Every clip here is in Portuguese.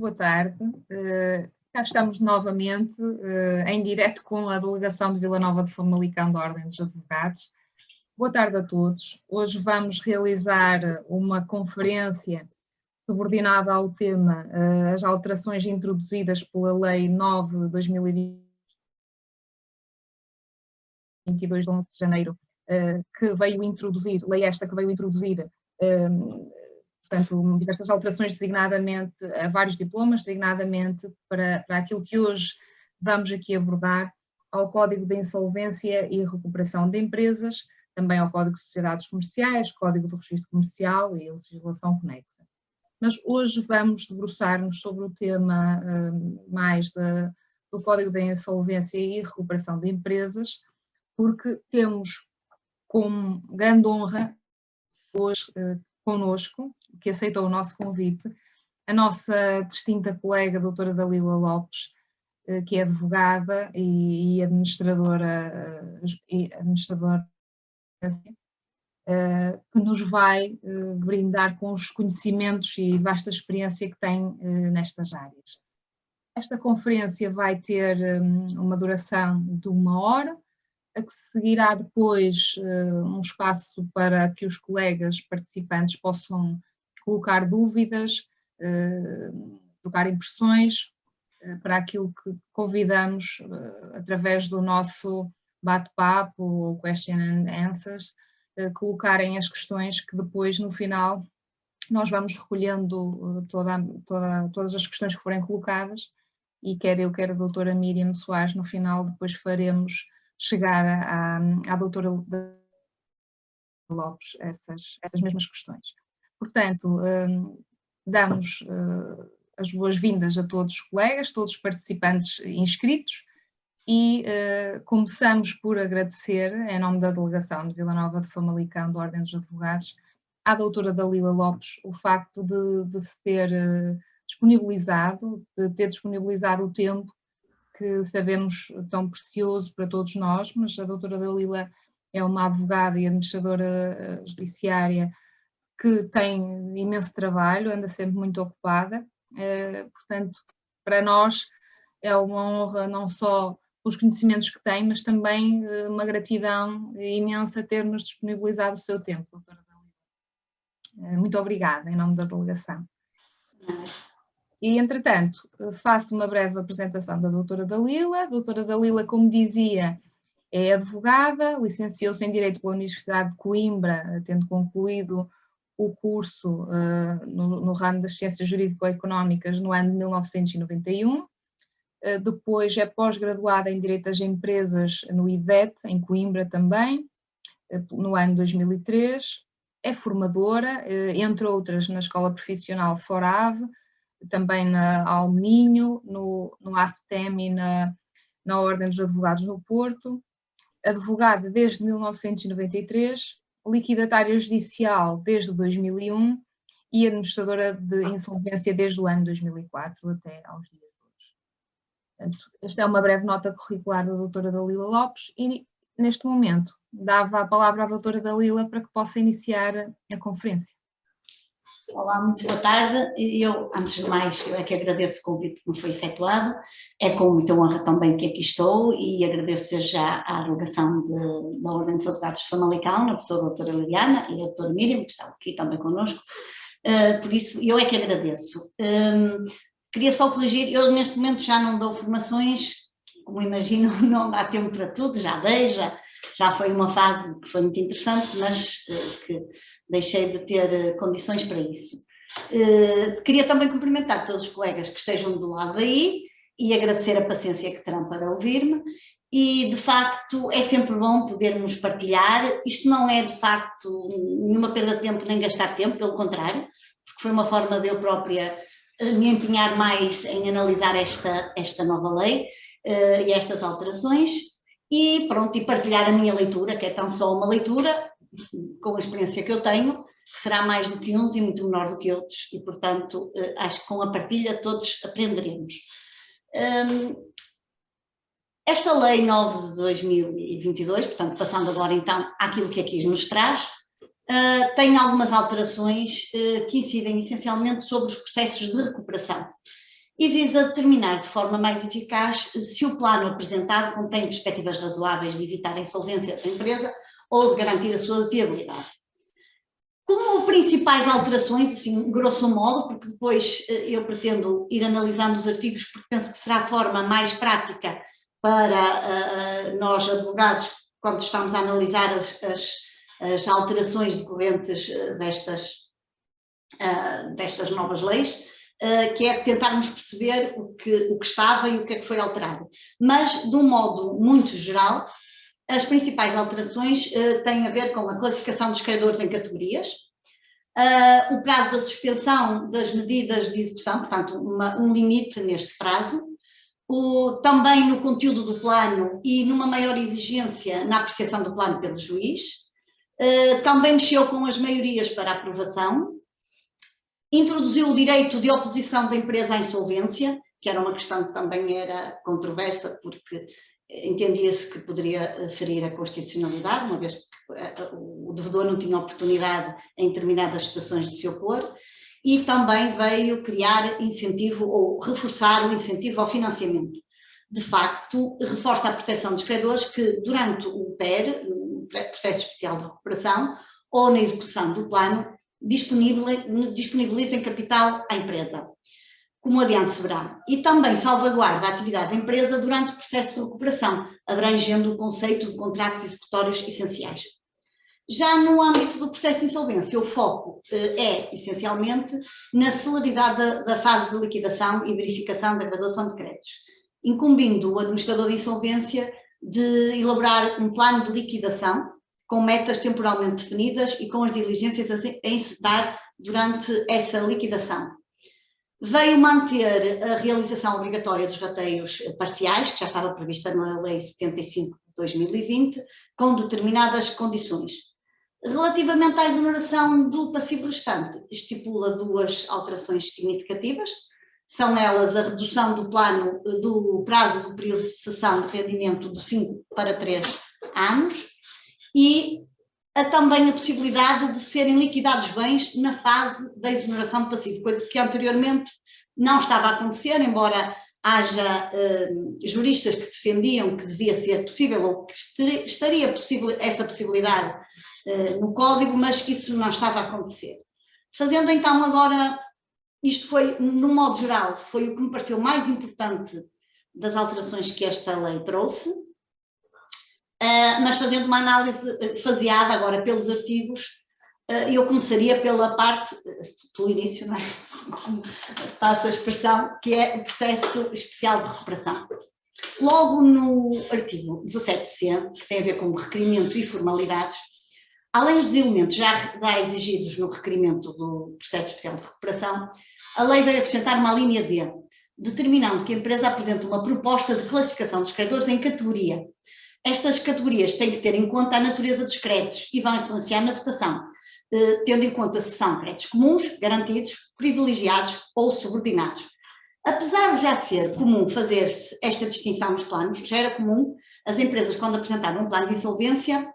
Boa tarde. Cá estamos novamente em direto com a delegação de Vila Nova de Famalicão da Ordem dos Advogados. Boa tarde a todos. Hoje vamos realizar uma conferência subordinada ao tema as alterações introduzidas pela Lei 9 de 2022, de 11 de janeiro, que veio introduzir, lei esta que veio introduzir portanto, diversas alterações designadamente a vários diplomas, designadamente para aquilo que hoje vamos aqui abordar, ao Código de Insolvência e Recuperação de Empresas, também ao Código de Sociedades Comerciais, Código do Registro Comercial e a legislação conexa. Mas hoje vamos debruçar-nos sobre o tema mais do Código de Insolvência e Recuperação de Empresas, porque temos com grande honra hoje connosco, que aceitou o nosso convite, a nossa distinta colega, a doutora Dalila Lopes, que é advogada e administradora, que nos vai brindar com os conhecimentos e vasta experiência que tem nestas áreas. Esta conferência vai ter uma duração de 1 hora, a que seguirá depois um espaço para que os colegas participantes possam colocar dúvidas, trocar impressões para aquilo que convidamos através do nosso bate-papo ou question and answers, colocarem as questões que depois no final nós vamos recolhendo todas as questões que forem colocadas e quer eu, quer a doutora Miriam Soares no final depois faremos chegar à doutora Lopes essas mesmas questões. Portanto, damos as boas-vindas a todos os colegas, todos os participantes inscritos e começamos por agradecer, em nome da delegação de Vila Nova de Famalicão, da Ordem dos Advogados, à doutora Dalila Lopes o facto de se ter disponibilizado, o tempo que sabemos tão precioso para todos nós, mas a doutora Dalila é uma advogada e administradora judiciária que tem imenso trabalho, anda sempre muito ocupada, portanto, para nós é uma honra não só os conhecimentos que tem, mas também uma gratidão imensa ter-nos disponibilizado o seu tempo, doutora Dalila. Muito obrigada, em nome da delegação. E, entretanto, faço uma breve apresentação da doutora Dalila. A doutora Dalila, como dizia, é advogada, licenciou-se em Direito pela Universidade de Coimbra, tendo concluído o curso no ramo das Ciências Jurídico-Económicas no ano de 1991. Depois é pós-graduada em Direito das Empresas no IDET, em Coimbra também, no ano 2003. É formadora, entre outras, na Escola Profissional FORAV, também na Alminho, no AFTEM e na Ordem dos Advogados no Porto, advogada desde 1993, liquidatária judicial desde 2001 e administradora de insolvência desde o ano 2004 até aos dias de hoje. Portanto, esta é uma breve nota curricular da doutora Dalila Lopes e, neste momento, dava a palavra à doutora Dalila para que possa iniciar a conferência. Olá, muito boa tarde. Eu, antes de mais, eu é que agradeço o convite que me foi efetuado. É com muita honra também que aqui estou e agradeço já à delegação da Ordem dos Advogados de Famalicão, na pessoa da doutora Liliana e da doutora Miriam, que estão aqui também connosco. Por isso, eu é que agradeço. Queria só corrigir, eu neste momento já não dou formações, como imagino, não dá tempo para tudo, já dei, já foi uma fase que foi muito interessante, mas que deixei de ter condições para isso. Queria também cumprimentar todos os colegas que estejam do lado daí e agradecer a paciência que terão para ouvir-me. E, de facto, é sempre bom podermos partilhar. Isto não é, de facto, nenhuma perda de tempo nem gastar tempo, pelo contrário, porque foi uma forma de eu própria me empenhar mais em analisar esta nova lei e estas alterações. E pronto, e partilhar a minha leitura, que é tão só uma leitura, com a experiência que eu tenho, que será mais do que uns e muito menor do que outros, e portanto acho que com a partilha todos aprenderemos. Esta lei 9 de 2022, portanto passando agora então àquilo que aqui nos traz, tem algumas alterações que incidem essencialmente sobre os processos de recuperação e visa determinar de forma mais eficaz se o plano apresentado contém perspectivas razoáveis de evitar a insolvência da empresa ou de garantir a sua viabilidade. Como principais alterações, assim, grosso modo, porque depois eu pretendo ir analisando os artigos, porque penso que será a forma mais prática para nós, advogados, quando estamos a analisar as alterações decorrentes destas novas leis, que é tentarmos perceber o que estava e o que é que foi alterado. Mas, de um modo muito geral, as principais alterações têm a ver com a classificação dos credores em categorias, o prazo da suspensão das medidas de execução, portanto, um limite neste prazo, também no conteúdo do plano e numa maior exigência na apreciação do plano pelo juiz, também mexeu com as maiorias para aprovação, introduziu o direito de oposição da empresa à insolvência, que era uma questão que também era controversa, porque entendia-se que poderia ferir a constitucionalidade, uma vez que o devedor não tinha oportunidade em determinadas situações de se opor, e também veio criar incentivo ou reforçar o incentivo ao financiamento. De facto, reforça a proteção dos credores que, durante o PER, o Processo Especial de Recuperação, ou na execução do plano, disponibilizem capital à empresa, como adiante se verá, e também salvaguarda a atividade da empresa durante o processo de recuperação, abrangendo o conceito de contratos executórios essenciais. Já no âmbito do processo de insolvência, o foco é, essencialmente, na celeridade da fase de liquidação e verificação da graduação de créditos, incumbindo o administrador de insolvência de elaborar um plano de liquidação com metas temporalmente definidas e com as diligências a encetar durante essa liquidação. Veio manter a realização obrigatória dos rateios parciais, que já estava prevista na Lei 75 de 2020, com determinadas condições. Relativamente à exoneração do passivo restante, estipula duas alterações significativas. São elas a redução do prazo do período de cessão de rendimento de 5 para 3 anos e também a possibilidade de serem liquidados bens na fase da exoneração de passivo, coisa que anteriormente não estava a acontecer, embora haja juristas que defendiam que devia ser possível ou que estaria possível essa possibilidade no Código, mas que isso não estava a acontecer. Fazendo então agora, isto foi, no modo geral, foi o que me pareceu mais importante das alterações que esta lei trouxe, mas fazendo uma análise faseada agora pelos artigos, eu começaria pela parte, pelo início, não é? Passo a expressão, que é o processo especial de recuperação. Logo no artigo 17C, que tem a ver com o requerimento e formalidades, além dos elementos já exigidos no requerimento do processo especial de recuperação, a lei veio acrescentar uma linha D, determinando que a empresa apresente uma proposta de classificação dos credores em categoria. Estas categorias têm que ter em conta a natureza dos créditos e vão influenciar na votação, tendo em conta se são créditos comuns, garantidos, privilegiados ou subordinados. Apesar de já ser comum fazer-se esta distinção nos planos, já era comum as empresas, quando apresentaram um plano de insolvência,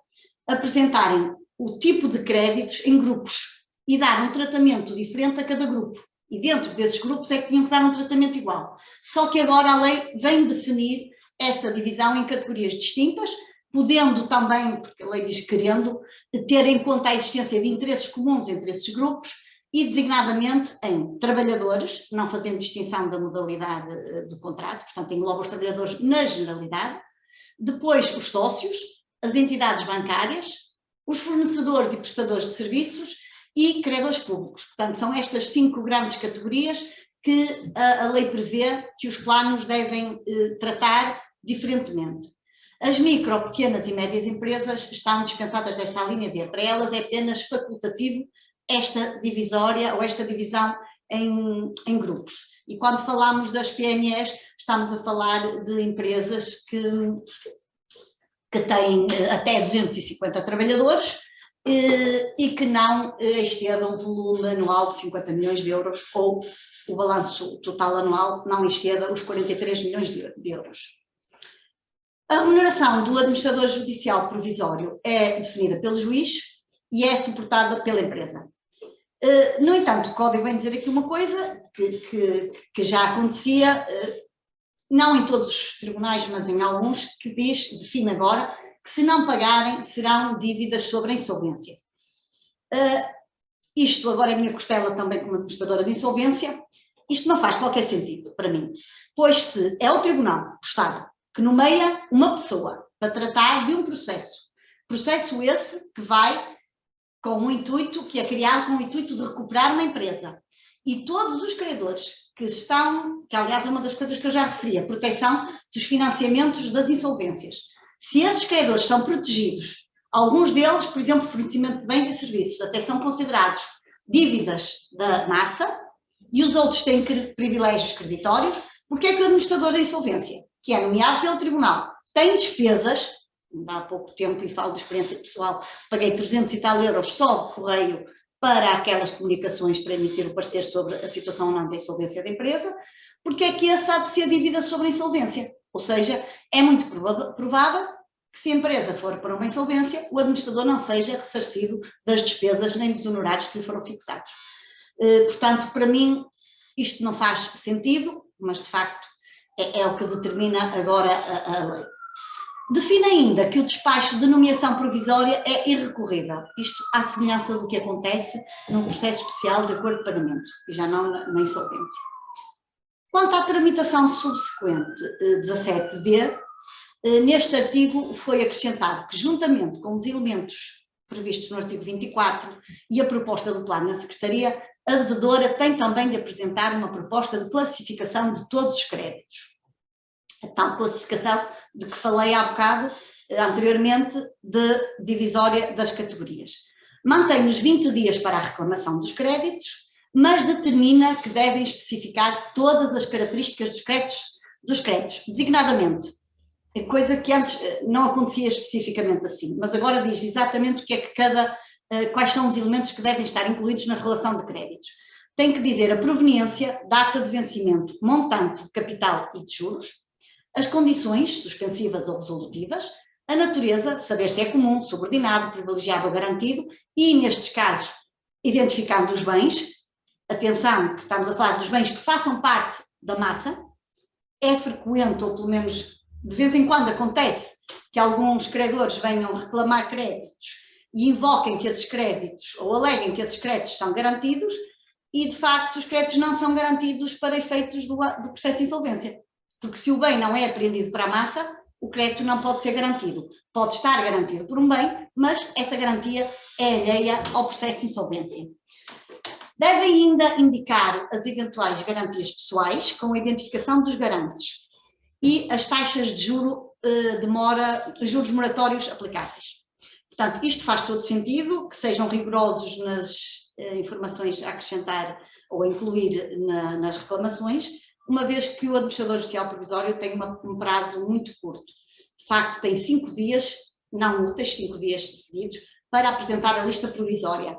apresentarem o tipo de créditos em grupos e dar um tratamento diferente a cada grupo. E dentro desses grupos é que tinham que dar um tratamento igual. Só que agora a lei vem definir essa divisão em categorias distintas, podendo também, porque a lei diz querendo, ter em conta a existência de interesses comuns entre esses grupos e designadamente em trabalhadores, não fazendo distinção da modalidade do contrato, portanto engloba os trabalhadores na generalidade, depois os sócios, as entidades bancárias, os fornecedores e prestadores de serviços e credores públicos. Portanto, são estas 5 grandes categorias que a lei prevê que os planos devem tratar diferentemente. As micro, pequenas e médias empresas estão dispensadas desta linha D. Para elas é apenas facultativo esta divisória ou esta divisão em grupos. E quando falamos das PMEs, estamos a falar de empresas que têm até 250 trabalhadores e que não excedam um volume anual de 50 milhões de euros ou o balanço total anual não exceda os 43 milhões de euros. A remuneração do administrador judicial provisório é definida pelo juiz e é suportada pela empresa. No entanto, o Código vem dizer aqui uma coisa que já acontecia, não em todos os tribunais, mas em alguns, que define agora que se não pagarem serão dívidas sobre a insolvência. Isto agora é a minha costela também como administradora de insolvência. Isto não faz qualquer sentido para mim, pois se é o Tribunal do Estado que nomeia uma pessoa para tratar de um processo esse que vai com um intuito, que é criado com o intuito de recuperar uma empresa, e todos os credores que estão, que aliás é uma das coisas que eu já referi, a proteção dos financiamentos das insolvências. Se esses credores são protegidos, alguns deles, por exemplo, fornecimento de bens e serviços, até são considerados dívidas da massa, e os outros têm privilégios creditórios, porque é que o administrador da insolvência, que é nomeado pelo Tribunal, tem despesas, há pouco tempo, e falo de experiência pessoal, paguei 300 e tal euros só de correio para aquelas comunicações para emitir o parecer sobre a situação ou não da insolvência da empresa, porque é que essa há de ser dívida sobre a insolvência. Ou seja, é muito provável que se a empresa for para uma insolvência, o administrador não seja ressarcido das despesas nem dos honorários que lhe foram fixados. Portanto, para mim, isto não faz sentido, mas de facto é o que determina agora a lei. Define ainda que o despacho de nomeação provisória é irrecorrível, isto à semelhança do que acontece num processo especial de acordo de pagamento, e já não na insolvência. Quanto à tramitação subsequente, 17D, neste artigo foi acrescentado que, juntamente com os elementos previstos no artigo 24 e a proposta do plano na Secretaria, a devedora tem também de apresentar uma proposta de classificação de todos os créditos. A tal classificação de que falei há bocado anteriormente, de divisória das categorias. Mantém os 20 dias para a reclamação dos créditos, mas determina que devem especificar todas as características dos créditos, designadamente, coisa que antes não acontecia especificamente assim, mas agora diz exatamente o que é que quais são os elementos que devem estar incluídos na relação de créditos. Tem que dizer a proveniência, data de vencimento, montante de capital e de juros, as condições suspensivas ou resolutivas, a natureza, saber se é comum, subordinado, privilegiado ou garantido, e nestes casos, identificando os bens, atenção que estamos a falar dos bens que façam parte da massa, é frequente, ou pelo menos de vez em quando acontece, que alguns credores venham reclamar créditos e invoquem que esses créditos, ou aleguem que esses créditos são garantidos, e de facto os créditos não são garantidos para efeitos do processo de insolvência. Porque se o bem não é apreendido para a massa, o crédito não pode ser garantido. Pode estar garantido por um bem, mas essa garantia é alheia ao processo de insolvência. Deve ainda indicar as eventuais garantias pessoais com a identificação dos garantes e as taxas de juros moratórios aplicáveis. Portanto, isto faz todo sentido, que sejam rigorosos nas informações a acrescentar ou a incluir nas reclamações, uma vez que o administrador judicial provisório tem um prazo muito curto. De facto, tem 5 dias, não úteis, 5 dias seguidos, para apresentar a lista provisória,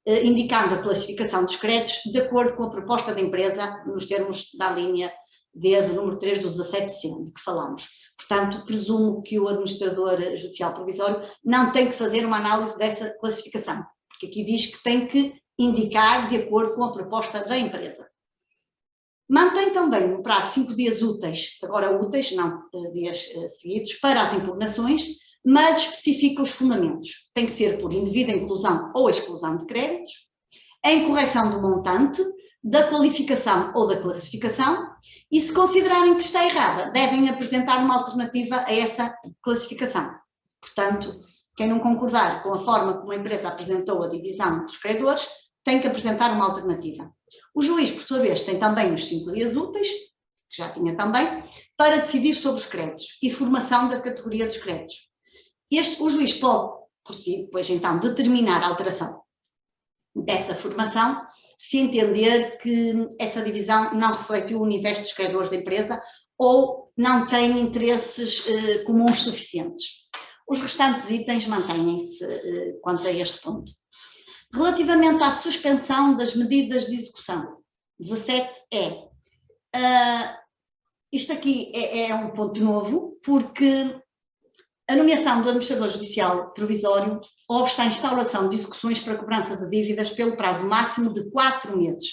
indicando a classificação dos créditos de acordo com a proposta da empresa, nos termos da linha D do número 3 do 17C, de que falamos. Portanto, presumo que o administrador judicial provisório não tem que fazer uma análise dessa classificação, porque aqui diz que tem que indicar de acordo com a proposta da empresa. Mantém também um prazo de 5 dias úteis, agora úteis, não dias seguidos, para as impugnações, mas especifica os fundamentos. Tem que ser por indevida inclusão ou exclusão de créditos, a incorreção do montante, da qualificação ou da classificação, e se considerarem que está errada, devem apresentar uma alternativa a essa classificação. Portanto, quem não concordar com a forma como a empresa apresentou a divisão dos credores, tem que apresentar uma alternativa. O juiz, por sua vez, tem também os 5 dias úteis, que já tinha também, para decidir sobre os créditos e formação da categoria dos créditos. O juiz pode, por si, depois então, determinar a alteração dessa formação, se entender que essa divisão não refletiu o universo dos credores da empresa ou não tem interesses comuns suficientes. Os restantes itens mantêm-se quanto a este ponto. Relativamente à suspensão das medidas de execução, 17E. Isto aqui é um ponto novo, porque A nomeação do administrador judicial provisório obsta a instauração de execuções para cobrança de dívidas pelo prazo máximo de 4 meses.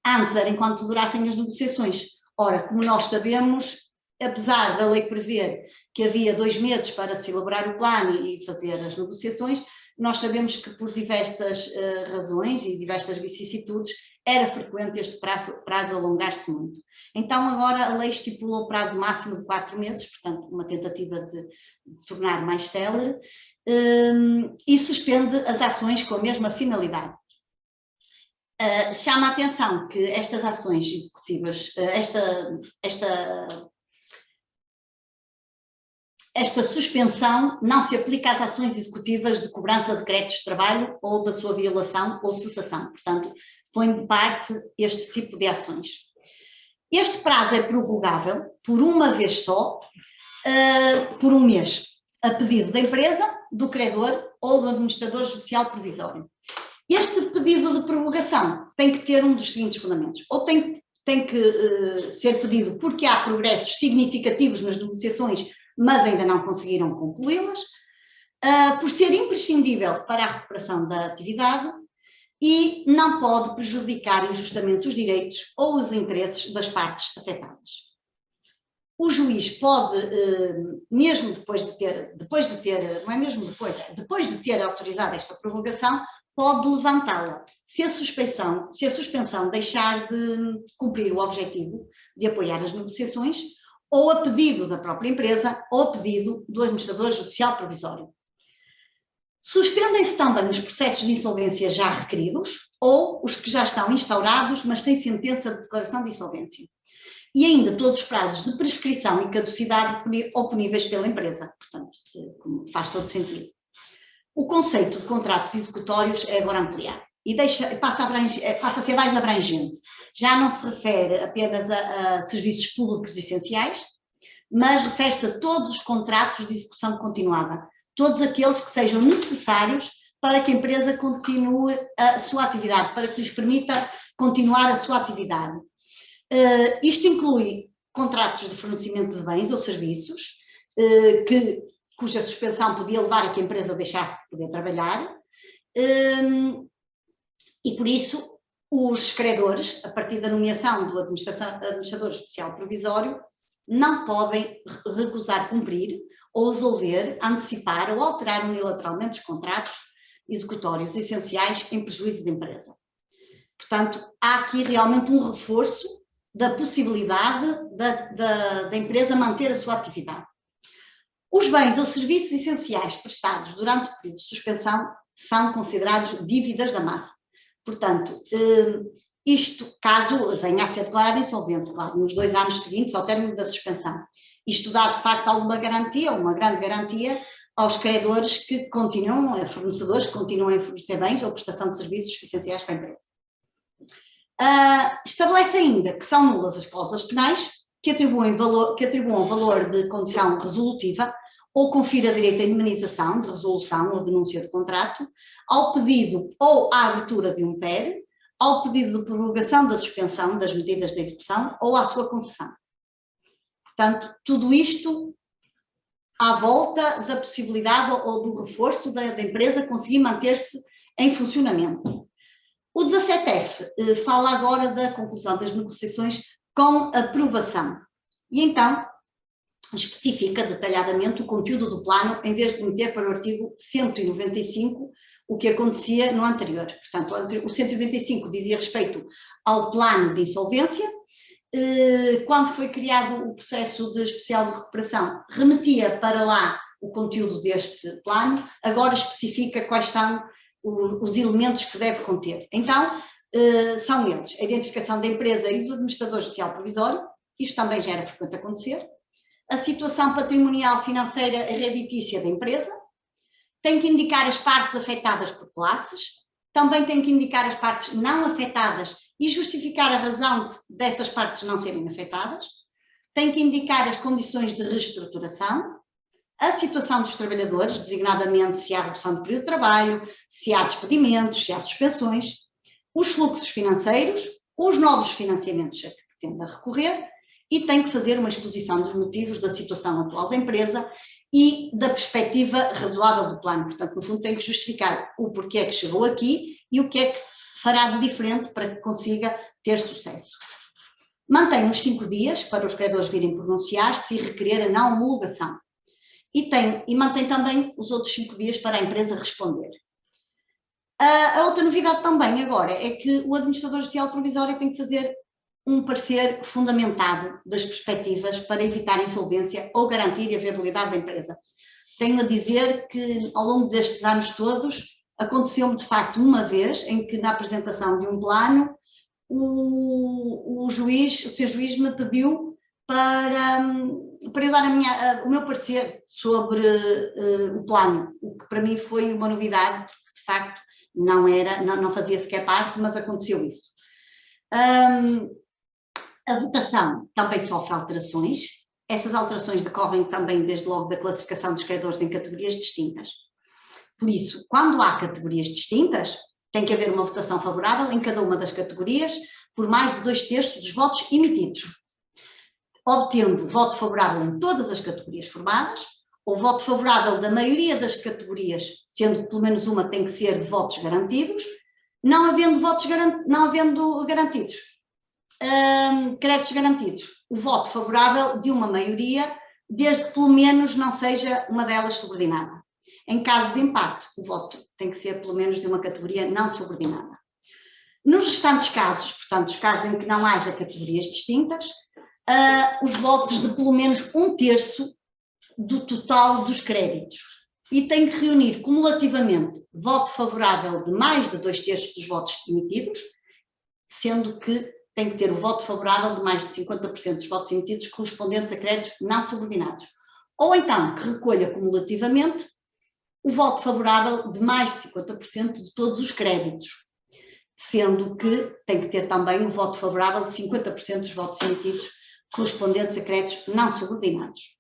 Antes era enquanto durassem as negociações. Ora, como nós sabemos, apesar da lei prever que havia 2 meses para se elaborar o plano e fazer as negociações, nós sabemos que por diversas razões e diversas vicissitudes era frequente este prazo alongar-se muito. Então agora a lei estipulou o prazo máximo de 4 meses, portanto uma tentativa de tornar mais célere, e suspende as ações com a mesma finalidade. Chama a atenção que estas ações executivas, esta suspensão não se aplica às ações executivas de cobrança de créditos de trabalho ou da sua violação ou cessação. Portanto, põe de parte este tipo de ações. Este prazo é prorrogável por uma vez só, por um mês, a pedido da empresa, do credor ou do administrador judicial provisório. Este pedido de prorrogação tem que ter um dos seguintes fundamentos. Ou tem que ser pedido porque há progressos significativos nas negociações, mas ainda não conseguiram concluí-las, por ser imprescindível para a recuperação da atividade e não pode prejudicar injustamente os direitos ou os interesses das partes afetadas. O juiz pode, mesmo depois de ter autorizado esta prorrogação, pode levantá-la se a suspensão deixar de cumprir o objetivo de apoiar as negociações, ou a pedido da própria empresa, ou a pedido do administrador judicial provisório. Suspendem-se também os processos de insolvência já requeridos, ou os que já estão instaurados, mas sem sentença de declaração de insolvência. E ainda todos os prazos de prescrição e caducidade oponíveis pela empresa. Portanto, faz todo sentido. O conceito de contratos executórios é agora ampliado e passa a ser mais abrangente. Já não se refere apenas a serviços públicos essenciais, mas refere-se a todos os contratos de execução continuada, todos aqueles que sejam necessários para que a empresa continue a sua atividade, para que lhes permita continuar a sua atividade. Isto inclui contratos de fornecimento de bens ou serviços, cuja suspensão podia levar a que a empresa deixasse de poder trabalhar, e por isso os credores, a partir da nomeação do administrador judicial provisório, não podem recusar cumprir ou resolver, antecipar ou alterar unilateralmente os contratos executórios essenciais em prejuízo da empresa. Portanto, há aqui realmente um reforço da possibilidade da empresa manter a sua atividade. Os bens ou serviços essenciais prestados durante o período de suspensão são considerados dívidas da massa. Portanto, isto, caso venha a ser declarado insolvente, claro, nos 2 anos seguintes ao término da suspensão. Isto dá, de facto, alguma garantia, uma grande garantia, aos credores que continuam, fornecedores que continuam a fornecer bens ou prestação de serviços essenciais para a empresa. Estabelece ainda que são nulas as cláusulas penais que atribuam valor de condição resolutiva ou confira direito à indemnização de resolução ou denúncia de contrato, ao pedido ou à abertura de um PER, ao pedido de prorrogação da suspensão das medidas de execução ou à sua concessão. Portanto, tudo isto à volta da possibilidade ou do reforço da empresa conseguir manter-se em funcionamento. O 17F fala agora da conclusão das negociações com aprovação e então especifica detalhadamente o conteúdo do plano em vez de meter para o artigo 195 o que acontecia no anterior. Portanto, o 195 dizia respeito ao plano de insolvência. Quando foi criado o processo de especial de recuperação, remetia para lá o conteúdo deste plano, agora especifica quais são os elementos que deve conter. Então, são eles: a identificação da empresa e do administrador judicial provisório, isto também já era frequente acontecer, a situação patrimonial, financeira e reditícia da empresa, tem que indicar as partes afetadas por classes, também tem que indicar as partes não afetadas e justificar a razão dessas partes não serem afetadas, tem que indicar as condições de reestruturação, a situação dos trabalhadores, designadamente se há redução de período de trabalho, se há despedimentos, se há suspensões, os fluxos financeiros, os novos financiamentos a que pretenda recorrer e tem que fazer uma exposição dos motivos da situação atual da empresa e da perspectiva razoável do plano. Portanto, no fundo, tem que justificar o porquê que chegou aqui e o que é que fará de diferente para que consiga ter sucesso. Mantém os 5 dias para os credores virem pronunciar-se e requerer a não homologação. E mantém também os outros 5 dias para a empresa responder. A outra novidade também agora é que o administrador judicial provisório tem que fazer um parecer fundamentado das perspectivas para evitar insolvência ou garantir a viabilidade da empresa. Tenho a dizer que ao longo destes anos todos aconteceu-me de facto uma vez em que na apresentação de um plano o seu juiz me pediu para eu dar o meu parecer sobre o plano, o que para mim foi uma novidade, porque de facto não fazia sequer parte, mas aconteceu isso. A votação também sofre alterações. Essas alterações decorrem também desde logo da classificação dos credores em categorias distintas. Por isso, quando há categorias distintas, tem que haver uma votação favorável em cada uma das categorias por mais de 2/3 dos votos emitidos, obtendo voto favorável em todas as categorias formadas, ou voto favorável da maioria das categorias, sendo que pelo menos uma tem que ser de votos garantidos, não havendo garantidos, créditos garantidos, o voto favorável de uma maioria, desde que pelo menos não seja uma delas subordinada. Em caso de empate, o voto tem que ser pelo menos de uma categoria não subordinada. Nos restantes casos, portanto, os casos em que não haja categorias distintas, os votos de pelo menos 1/3 do total dos créditos. E tem que reunir cumulativamente voto favorável de mais de 2/3 dos votos emitidos, sendo que tem que ter o voto favorável de mais de 50% dos votos emitidos correspondentes a créditos não subordinados. Ou então que recolha cumulativamente o voto favorável de mais de 50% de todos os créditos, sendo que tem que ter também o voto favorável de 50% dos votos emitidos correspondentes a créditos não subordinados.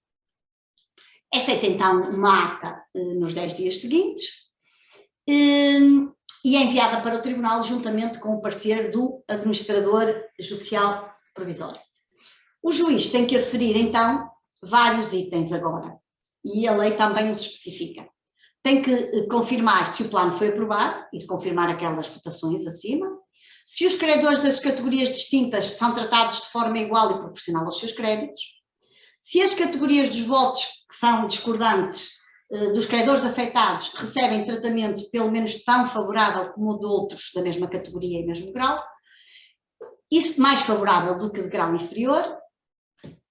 É feita então uma ata nos 10 dias seguintes e é enviada para o Tribunal juntamente com o parecer do administrador judicial provisório. O juiz tem que aferir então vários itens agora e a lei também os especifica. Tem que confirmar se o plano foi aprovado e confirmar aquelas votações acima, se os credores das categorias distintas são tratados de forma igual e proporcional aos seus créditos, se as categorias dos votos que são discordantes dos credores afetados recebem tratamento pelo menos tão favorável como o de outros da mesma categoria e mesmo grau, e mais favorável do que de grau inferior,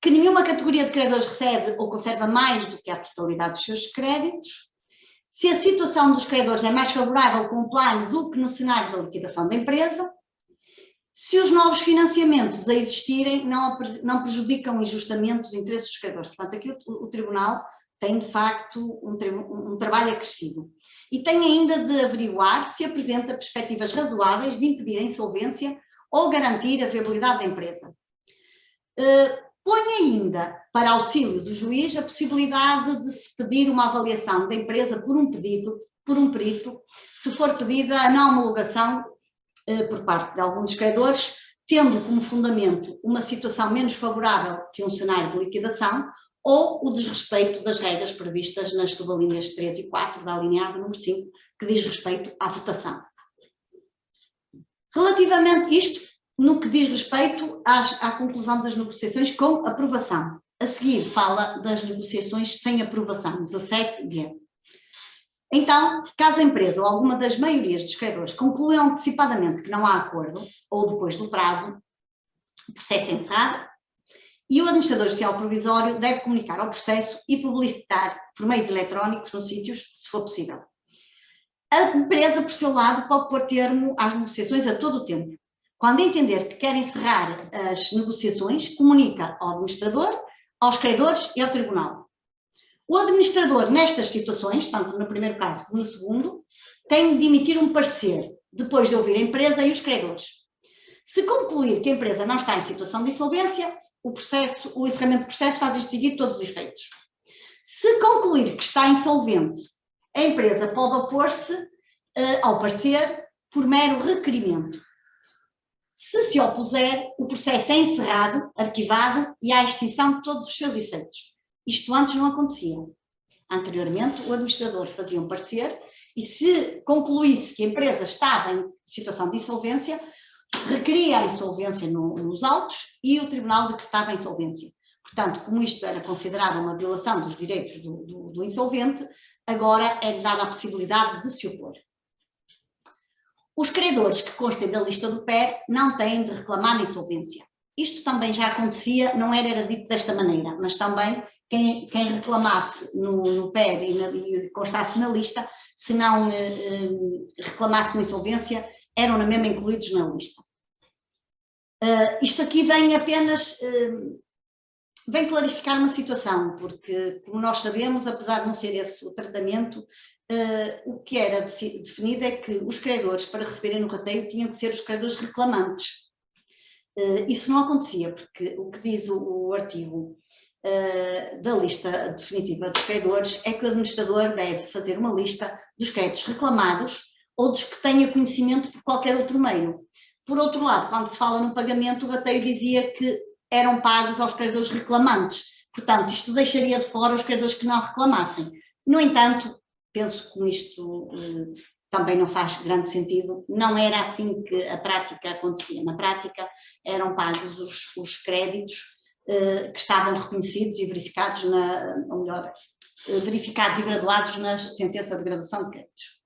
que nenhuma categoria de credores recebe ou conserva mais do que a totalidade dos seus créditos, se a situação dos credores é mais favorável com o plano do que no cenário da liquidação da empresa, se os novos financiamentos a existirem não prejudicam injustamente os interesses dos credores. Portanto, aqui o Tribunal tem, de facto, um trabalho acrescido. E tem ainda de averiguar se apresenta perspectivas razoáveis de impedir a insolvência ou garantir a viabilidade da empresa. Põe ainda para auxílio do juiz a possibilidade de se pedir uma avaliação da empresa por um perito, se for pedida a não homologação por parte de alguns dos credores, tendo como fundamento uma situação menos favorável que um cenário de liquidação ou o desrespeito das regras previstas nas subalíneas 3 e 4 da alineada número 5, que diz respeito à votação. Relativamente isto, no que diz respeito à conclusão das negociações com aprovação. A seguir fala das negociações sem aprovação, 17D. Então, caso a empresa ou alguma das maiorias dos credores concluam antecipadamente que não há acordo, ou depois do prazo, o processo é encerrado, e o administrador judicial provisório deve comunicar ao processo e publicitar por meios eletrónicos nos sítios, se for possível. A empresa, por seu lado, pode pôr termo às negociações a todo o tempo. Quando entender que quer encerrar as negociações, comunica ao administrador, aos credores e ao tribunal. O administrador, nestas situações, tanto no primeiro caso como no segundo, tem de emitir um parecer, depois de ouvir a empresa e os credores. Se concluir que a empresa não está em situação de insolvência, o encerramento do processo faz extinguir todos os efeitos. Se concluir que está insolvente, a empresa pode opor-se ao parecer por mero requerimento. Se opuser, o processo é encerrado, arquivado e há a extinção de todos os seus efeitos. Isto antes não acontecia. Anteriormente, o administrador fazia um parecer e se concluísse que a empresa estava em situação de insolvência, requeria a insolvência nos autos e o tribunal decretava a insolvência. Portanto, como isto era considerado uma violação dos direitos do insolvente, agora é dada a possibilidade de se opor. Os credores que constem da lista do PER não têm de reclamar na insolvência. Isto também já acontecia, não era dito desta maneira, mas também quem reclamasse no PER e constasse na lista, se não reclamasse na insolvência, eram na mesma incluídos na lista. Isto aqui vem apenas, vem clarificar uma situação, porque, como nós sabemos, apesar de não ser esse o tratamento, o que era definido é que os credores, para receberem no rateio, tinham que ser os credores reclamantes. Isso não acontecia, porque o que diz o artigo da lista definitiva dos credores é que o administrador deve fazer uma lista dos créditos reclamados ou dos que tenha conhecimento por qualquer outro meio. Por outro lado, quando se fala no pagamento, o rateio dizia que eram pagos aos credores reclamantes. Portanto, isto deixaria de fora os credores que não reclamassem. No entanto, penso que isto também não faz grande sentido, não era assim que a prática acontecia. Na prática, eram pagos os créditos que estavam reconhecidos e verificados, ou melhor, verificados e graduados na sentença de graduação de créditos.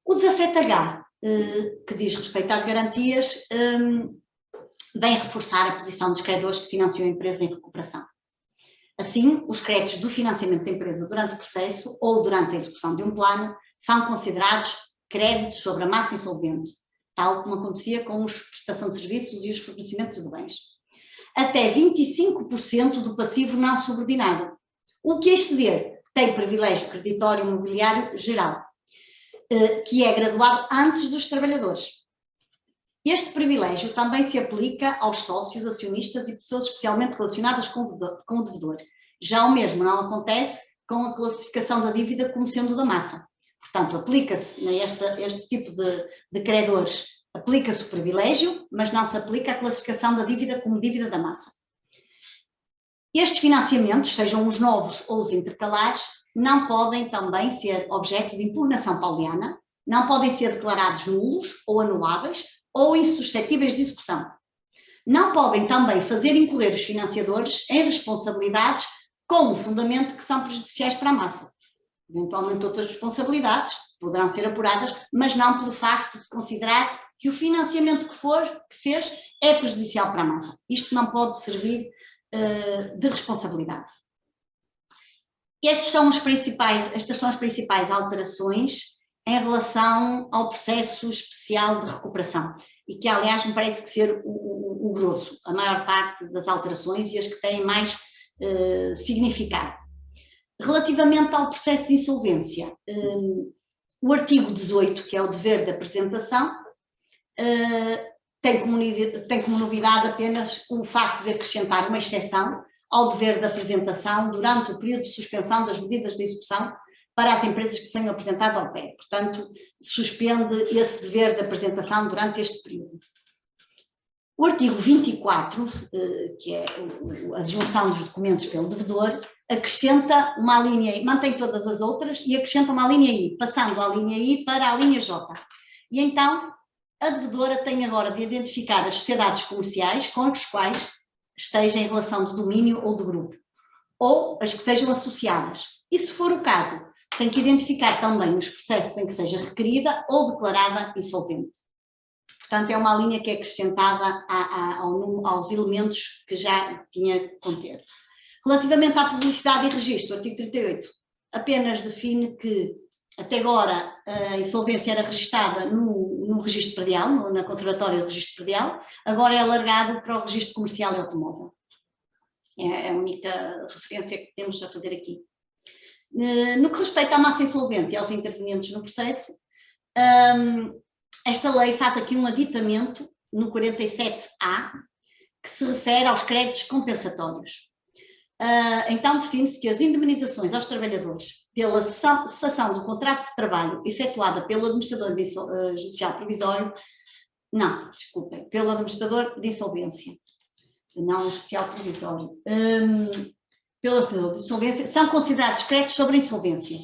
O 17H, que diz respeito às garantias, vem reforçar a posição dos credores que financiam a empresa em recuperação. Assim, os créditos do financiamento da empresa durante o processo ou durante a execução de um plano são considerados créditos sobre a massa insolvente, tal como acontecia com a prestação de serviços e os fornecimentos de bens. Até 25% do passivo não subordinado. O que exceder tem privilégio creditório imobiliário geral, que é graduado antes dos trabalhadores. Este privilégio também se aplica aos sócios, acionistas e pessoas especialmente relacionadas com o devedor. Já o mesmo não acontece com a classificação da dívida como sendo da massa. Portanto, aplica-se a este tipo de credores, aplica-se o privilégio, mas não se aplica a classificação da dívida como dívida da massa. Estes financiamentos, sejam os novos ou os intercalares, não podem também ser objeto de impugnação pauliana, não podem ser declarados nulos ou anuláveis ou insuscetíveis de execução. Não podem também fazer incorrer os financiadores em responsabilidades com o fundamento que são prejudiciais para a massa. Eventualmente outras responsabilidades poderão ser apuradas, mas não pelo facto de se considerar que o financiamento que fez é prejudicial para a massa. Isto não pode servir de responsabilidade. Estas são as principais alterações em relação ao processo especial de recuperação e que, aliás, me parece que ser o grosso, a maior parte das alterações e as que têm mais significado. Relativamente ao processo de insolvência, o artigo 18, que é o dever de apresentação, tem como novidade apenas o facto de acrescentar uma exceção ao dever de apresentação durante o período de suspensão das medidas de execução para as empresas que tenham apresentado ao PER. Portanto, suspende esse dever de apresentação durante este período. O artigo 24, que é a disjunção dos documentos pelo devedor, acrescenta uma linha, mantém todas as outras e acrescenta uma linha I, passando a linha I para a linha J. E então, a devedora tem agora de identificar as sociedades comerciais com as quais esteja em relação de domínio ou de grupo, ou as que sejam associadas. E se for o caso, tem que identificar também os processos em que seja requerida ou declarada insolvente. Portanto, é uma linha que é acrescentada aos elementos que já tinha que conter. Relativamente à publicidade e registro, o artigo 38 apenas define que até agora a insolvência era registada no registro predial, na conservatória do registro predial, agora é alargado para o registro comercial e automóvel. É a única referência que temos a fazer aqui. No que respeita à massa insolvente e aos intervenientes no processo, esta lei faz aqui um aditamento no 47A que se refere aos créditos compensatórios. Então define-se que as indemnizações aos trabalhadores pela cessação do contrato de trabalho efetuada pelo administrador judicial provisório não, desculpem, pelo administrador de insolvência, não um especial provisório, pelo administrador de insolvência, são considerados créditos sobre insolvência.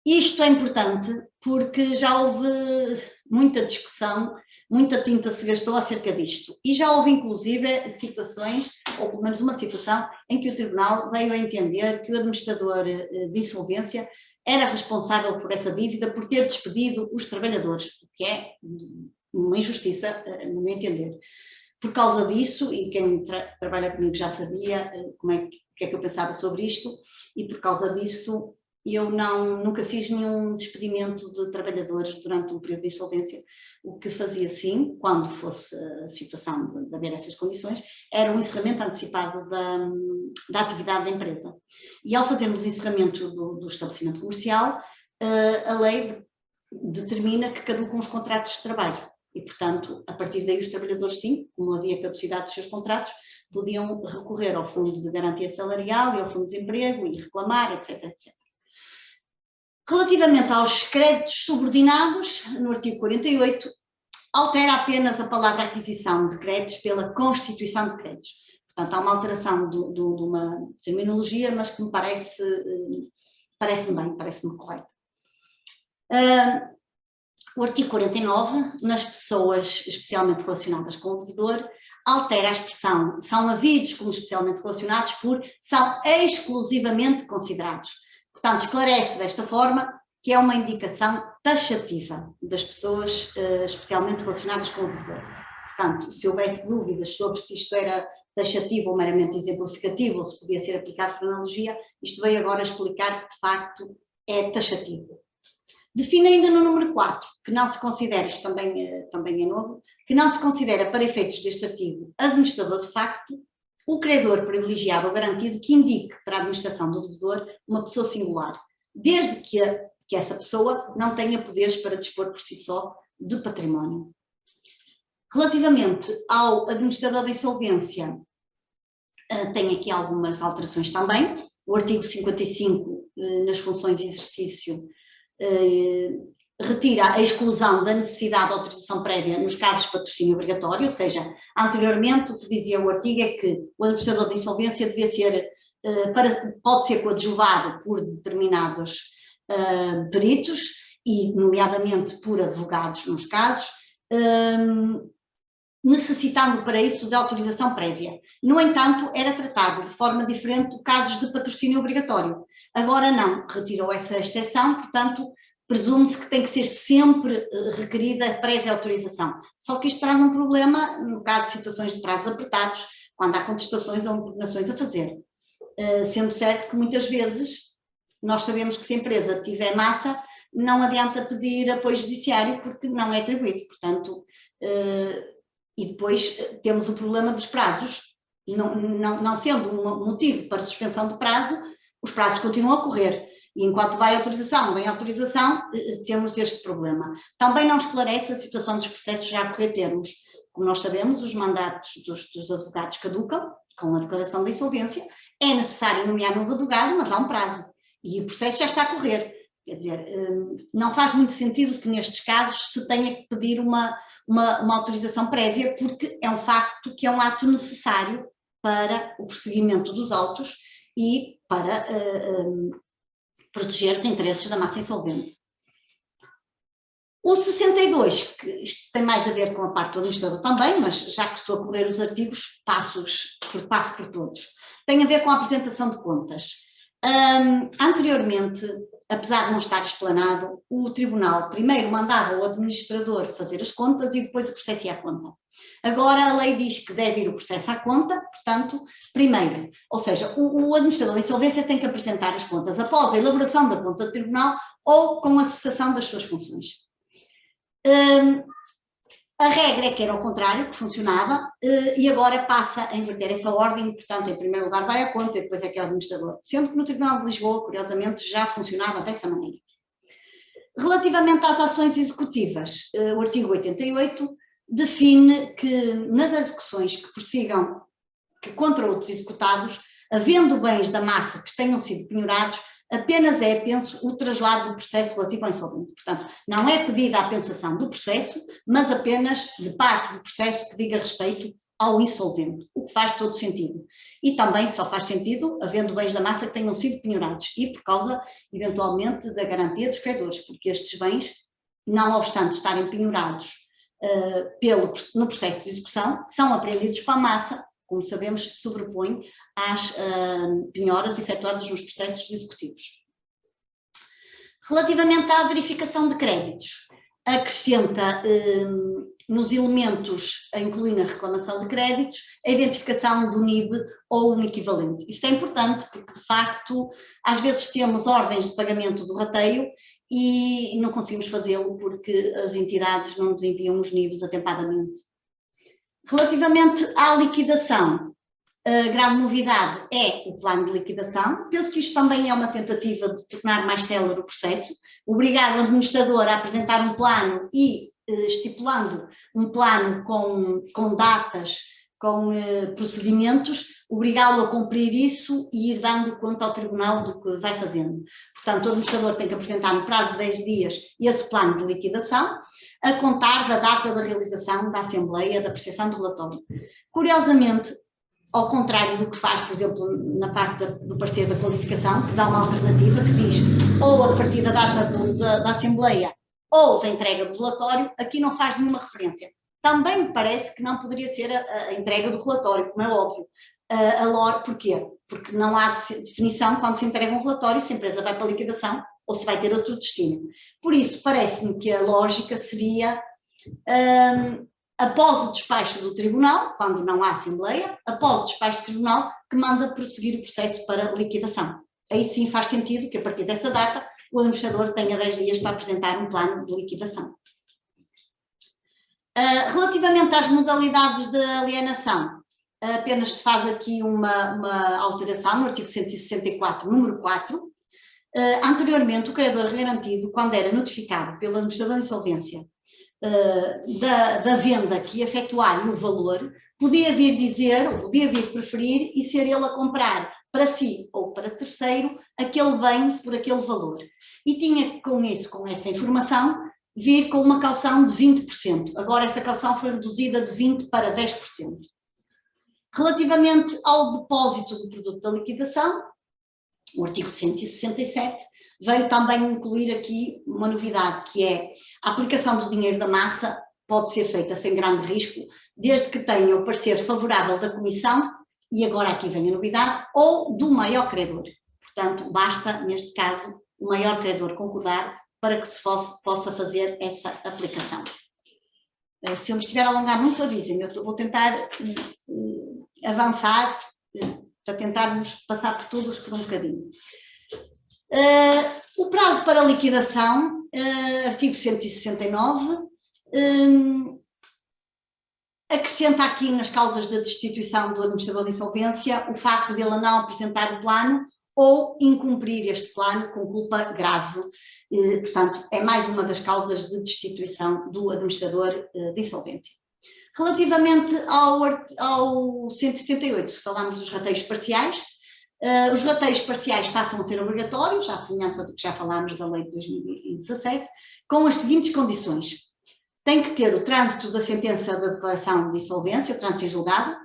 Isto é importante porque já houve muita discussão, muita tinta se gastou acerca disto. E já houve, inclusive, situações, ou pelo menos uma situação, em que o Tribunal veio a entender que o administrador de insolvência era responsável por essa dívida, por ter despedido os trabalhadores, o que é uma injustiça, no meu entender. Por causa disso, e quem trabalha comigo já sabia o que é que eu pensava sobre isto, e por causa disso eu nunca fiz nenhum despedimento de trabalhadores durante um período de insolvência. O que fazia sim, quando fosse a situação de haver essas condições, era um encerramento antecipado da atividade da empresa. E ao fazermos o encerramento do estabelecimento comercial, a lei determina que caducam os contratos de trabalho. E, portanto, a partir daí os trabalhadores, sim, como havia caducidade dos seus contratos, podiam recorrer ao Fundo de Garantia Salarial e ao Fundo de Desemprego e reclamar, etc, etc. Relativamente aos créditos subordinados, no artigo 48, altera apenas a palavra aquisição de créditos pela constituição de créditos. Portanto, há uma alteração de uma terminologia, mas que me parece-me bem, parece-me correto. O artigo 49, nas pessoas especialmente relacionadas com o devedor, altera a expressão são havidos como especialmente relacionados por são exclusivamente considerados. Portanto, esclarece desta forma que é uma indicação taxativa das pessoas especialmente relacionadas com o devedor. Portanto, se houvesse dúvidas sobre se isto era taxativo ou meramente exemplificativo, ou se podia ser aplicado por analogia, isto veio agora explicar que, de facto, é taxativo. Define ainda no número 4, que não se considera, isto também é novo, que não se considera para efeitos deste artigo administrador de facto o credor privilegiado ou garantido que indique para a administração do devedor uma pessoa singular, desde que essa pessoa não tenha poderes para dispor por si só de património. Relativamente ao administrador de insolvência, tem aqui algumas alterações também. O artigo 55, nas funções de exercício, retira a exclusão da necessidade de autorização prévia nos casos de patrocínio obrigatório, ou seja, anteriormente o que dizia o artigo é que o administrador de insolvência devia ser, pode ser coadjuvado por determinados peritos e nomeadamente por advogados nos casos, necessitando para isso de autorização prévia. No entanto, era tratado de forma diferente de casos de patrocínio obrigatório. Agora não, retirou essa exceção, portanto, presume-se que tem que ser sempre requerida a prévia autorização. Só que isto traz um problema no caso de situações de prazos apertados, quando há contestações ou impugnações a fazer. Sendo certo que muitas vezes nós sabemos que se a empresa tiver massa, não adianta pedir apoio judiciário porque não é atribuído. Portanto, e depois temos o problema dos prazos. Não sendo um motivo para suspensão de prazo, os prazos continuam a correr. E enquanto vai autorização, não vem autorização, temos este problema. Também não esclarece a situação dos processos já a correr termos. Como nós sabemos, os mandatos dos advogados caducam com a declaração de insolvência. É necessário nomear novo advogado, mas há um prazo. E o processo já está a correr. Quer dizer, não faz muito sentido que nestes casos se tenha que pedir uma autorização prévia, porque é um facto que é um ato necessário para o prosseguimento dos autos e para proteger os interesses da massa insolvente. O 62, que isto tem mais a ver com a parte do administrador também, mas já que estou a correr os artigos, passo por todos. Tem a ver com a apresentação de contas. Anteriormente, apesar de não estar explanado, o tribunal primeiro mandava o administrador fazer as contas e depois o processo ia à conta. Agora a lei diz que deve ir o processo à conta, portanto, primeiro, ou seja, o administrador de insolvência tem que apresentar as contas após a elaboração da conta do tribunal ou com a cessação das suas funções. A regra é que era ao contrário, que funcionava, e agora passa a inverter essa ordem, portanto, em primeiro lugar vai à conta e depois é que é o administrador. Sendo que no Tribunal de Lisboa, curiosamente, já funcionava dessa maneira. Relativamente às ações executivas, o artigo 88 define que nas execuções que prossigam contra outros executados, havendo bens da massa que tenham sido penhorados, apenas é, penso, o traslado do processo relativo ao insolvente. Portanto, não é pedida a pensação do processo, mas apenas de parte do processo que diga respeito ao insolvente, o que faz todo sentido. E também só faz sentido havendo bens da massa que tenham sido penhorados e por causa, eventualmente, da garantia dos credores, porque estes bens, não obstante estarem penhorados no processo de execução, são apreendidos com a massa, como sabemos, se sobrepõe às penhoras efetuadas nos processos executivos. Relativamente à verificação de créditos, acrescenta nos elementos a incluir na reclamação de créditos a identificação do NIB ou um equivalente. Isto é importante porque, de facto, às vezes temos ordens de pagamento do rateio e não conseguimos fazê-lo porque as entidades não nos enviam os NIBs atempadamente. Relativamente à liquidação, a grande novidade é o plano de liquidação. Penso que isto também é uma tentativa de tornar mais célere o processo, obrigar o administrador a apresentar um plano e estipulando um plano com datas, com procedimentos, obrigá-lo a cumprir isso e ir dando conta ao tribunal do que vai fazendo. Portanto, o administrador tem que apresentar no prazo de 10 dias esse plano de liquidação, a contar da data da realização da Assembleia, da apreciação do relatório. Curiosamente, ao contrário do que faz, por exemplo, na parte do parecer da qualificação, que dá uma alternativa que diz ou a partir da data da Assembleia ou da entrega do relatório, aqui não faz nenhuma referência. Também me parece que não poderia ser a entrega do relatório, como é óbvio. Porquê? Porque não há definição quando se entrega um relatório se a empresa vai para a liquidação ou se vai ter outro destino. Por isso, parece-me que a lógica seria, após o despacho do tribunal, quando não há Assembleia, após o despacho do tribunal, que manda prosseguir o processo para liquidação. Aí sim faz sentido que a partir dessa data o administrador tenha 10 dias para apresentar um plano de liquidação. Relativamente às modalidades de alienação, apenas se faz aqui uma alteração no artigo 164, número 4. Anteriormente, o credor garantido, quando era notificado pelo administrador de insolvência da venda que ia efetuar e o valor, podia vir dizer, ou podia vir preferir e ser ele a comprar para si ou para terceiro aquele bem por aquele valor. E tinha com essa informação, vir com uma caução de 20%. Agora essa caução foi reduzida de 20% para 10%. Relativamente ao depósito do produto da liquidação, o artigo 167 veio também incluir aqui uma novidade, que é a aplicação do dinheiro da massa pode ser feita sem grande risco, desde que tenha o parecer favorável da comissão, e agora aqui vem a novidade, ou do maior credor. Portanto, basta, neste caso, o maior credor concordar para que se possa fazer essa aplicação. Se eu me estiver a alongar muito, avisem-me, eu vou tentar avançar para tentarmos passar por todos por um bocadinho. O prazo para liquidação, artigo 169, acrescenta aqui nas causas de destituição do administrador de insolvência o facto de ele não apresentar o plano ou incumprir este plano com culpa grave. Portanto, é mais uma das causas de destituição do administrador de insolvência. Relativamente ao 178, se falarmos dos rateios parciais, os rateios parciais passam a ser obrigatórios, à semelhança do que já falámos da lei de 2017, com as seguintes condições. Tem que ter o trânsito da sentença da declaração de insolvência, o trânsito em julgado,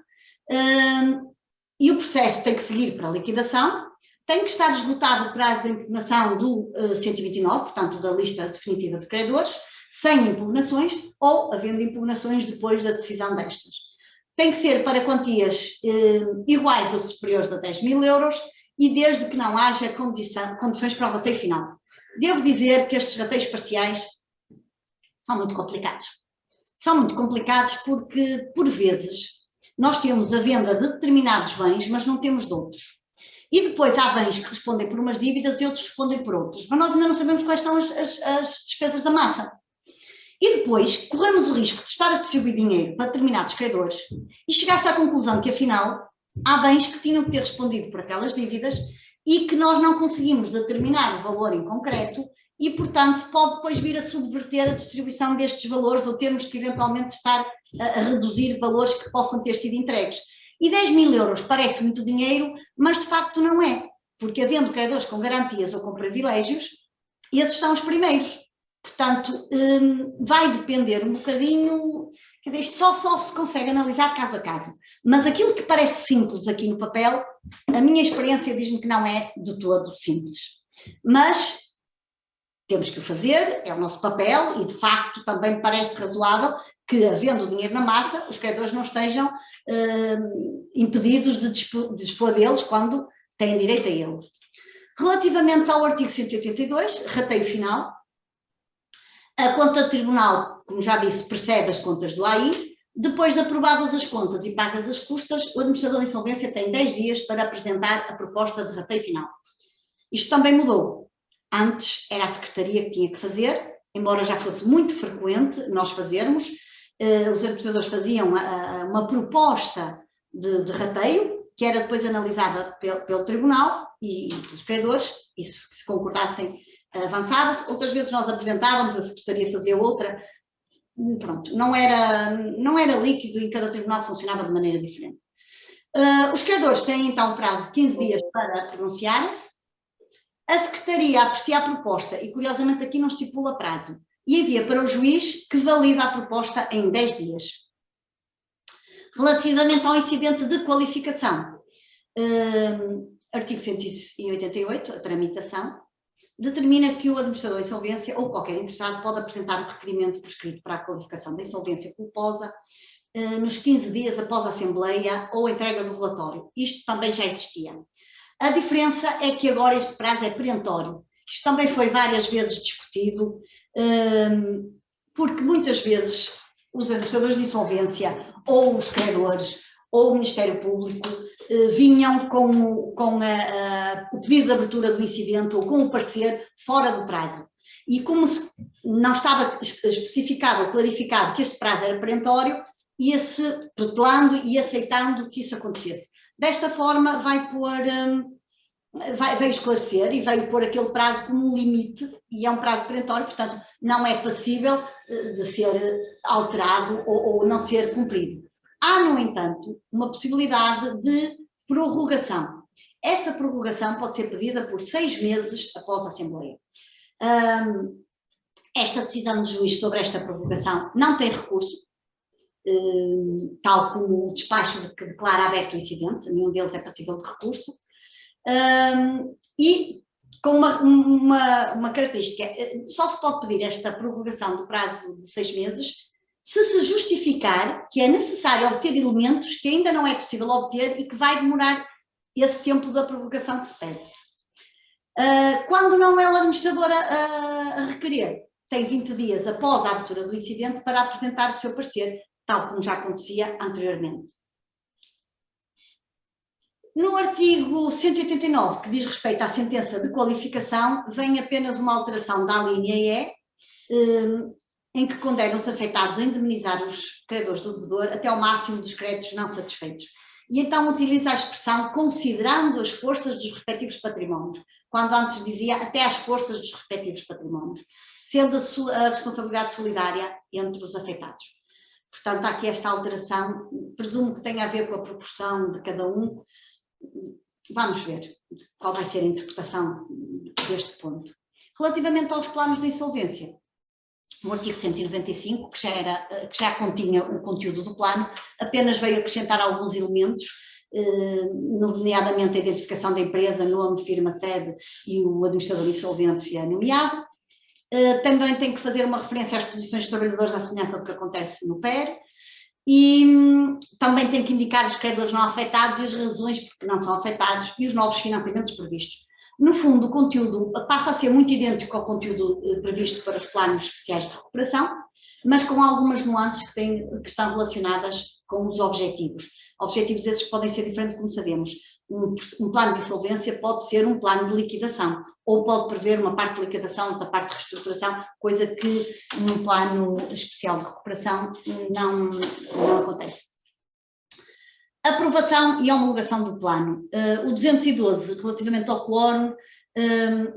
e o processo tem que seguir para a liquidação, tem que estar esgotado o prazo de impugnação do 129, portanto da lista definitiva de credores, sem impugnações ou havendo impugnações depois da decisão destas. Tem que ser para quantias iguais ou superiores a 10.000 euros e desde que não haja condições para o rateio final. Devo dizer que estes rateios parciais são muito complicados. São muito complicados porque, por vezes, nós temos a venda de determinados bens, mas não temos de outros. E depois há bens que respondem por umas dívidas e outros respondem por outros. Mas nós ainda não sabemos quais são as despesas da massa. E depois corremos o risco de estar a distribuir dinheiro para determinados credores e chegar-se à conclusão que, afinal, há bens que tinham que ter respondido por aquelas dívidas e que nós não conseguimos determinar o valor em concreto e, portanto, pode depois vir a subverter a distribuição destes valores ou termos que, eventualmente, estar a reduzir valores que possam ter sido entregues. E 10.000 euros parece muito dinheiro, mas de facto não é. porque havendo credores com garantias ou com privilégios, esses são os primeiros. Portanto, vai depender um bocadinho, quer dizer, isto só se consegue analisar caso a caso. Mas aquilo que parece simples aqui no papel, a minha experiência diz-me que não é de todo simples. Mas temos que o fazer, é o nosso papel, e de facto também me parece razoável que, havendo dinheiro na massa, os credores não estejam impedidos de dispor deles quando têm direito a ele. Relativamente ao artigo 182, rateio final, a conta de tribunal, como já disse, precede as contas do AI. Depois de aprovadas as contas e pagas as custas, o administrador de insolvência tem 10 dias para apresentar a proposta de rateio final. Isto também mudou. Antes era a Secretaria que tinha que fazer, embora já fosse muito frequente nós fazermos. Os administradores faziam uma proposta de rateio, que era depois analisada pelo tribunal e pelos credores, e se concordassem, avançava-se. Outras vezes nós apresentávamos, a Secretaria fazia outra. Pronto, não era líquido e cada tribunal funcionava de maneira diferente. Os credores têm então um prazo de 15 dias para pronunciarem-se. A Secretaria aprecia a proposta e, curiosamente, aqui não estipula prazo e envia para o juiz, que valida a proposta em 10 dias. Relativamente ao incidente de qualificação, artigo 188, a tramitação, determina que o administrador de insolvência ou qualquer interessado pode apresentar um requerimento por escrito para a qualificação da insolvência culposa nos 15 dias após a assembleia ou a entrega do relatório. Isto também já existia. A diferença é que agora este prazo é perentório. Isto também foi várias vezes discutido, porque muitas vezes os administradores de insolvência ou os credores ou o Ministério Público vinham com o pedido de abertura do incidente ou com o parecer fora do prazo. E como não estava especificado ou clarificado que este prazo era perentório, ia-se protelando e aceitando que isso acontecesse. Desta forma vai esclarecer e vai pôr aquele prazo como um limite, e é um prazo perentório, portanto não é passível de ser alterado ou não ser cumprido. Há, no entanto, uma possibilidade de prorrogação. Essa prorrogação pode ser pedida por 6 meses após a Assembleia. Esta decisão do juiz sobre esta prorrogação não tem recurso, tal como o despacho que declara aberto o incidente, nenhum deles é passível de recurso, e com uma característica, só se pode pedir esta prorrogação do prazo de 6 meses se justificar que é necessário obter elementos que ainda não é possível obter e que vai demorar esse tempo da prorrogação que se pede. Quando não é o administrador a requerer, tem 20 dias após a abertura do incidente para apresentar o seu parecer, tal como já acontecia anteriormente. No artigo 189, que diz respeito à sentença de qualificação, vem apenas uma alteração da linha E, em que condena os afetados a indemnizar os credores do devedor até ao máximo dos créditos não satisfeitos. E então utiliza a expressão considerando as forças dos respectivos patrimónios, quando antes dizia até às forças dos respectivos patrimónios, sendo a responsabilidade solidária entre os afetados. Portanto, há aqui esta alteração, presumo que tenha a ver com a proporção de cada um. Vamos ver qual vai ser a interpretação deste ponto. Relativamente aos planos de insolvência, o artigo 195, que já continha o conteúdo do plano, apenas veio acrescentar alguns elementos, nomeadamente a identificação da empresa, nome, firma, sede e o administrador de insolvência nomeado. Também tem que fazer uma referência às posições dos trabalhadores à semelhança do que acontece no PER. E também tem que indicar os credores não afetados e as razões porque não são afetados e os novos financiamentos previstos. No fundo, o conteúdo passa a ser muito idêntico ao conteúdo previsto para os planos especiais de recuperação, mas com algumas nuances que estão relacionadas com os objetivos. Objetivos esses podem ser diferentes, como sabemos. Um plano de insolvência pode ser um plano de liquidação, ou pode prever uma parte de liquidação, outra parte de reestruturação, coisa que num plano especial de recuperação não acontece. Aprovação e homologação do plano. O 212, relativamente ao quórum,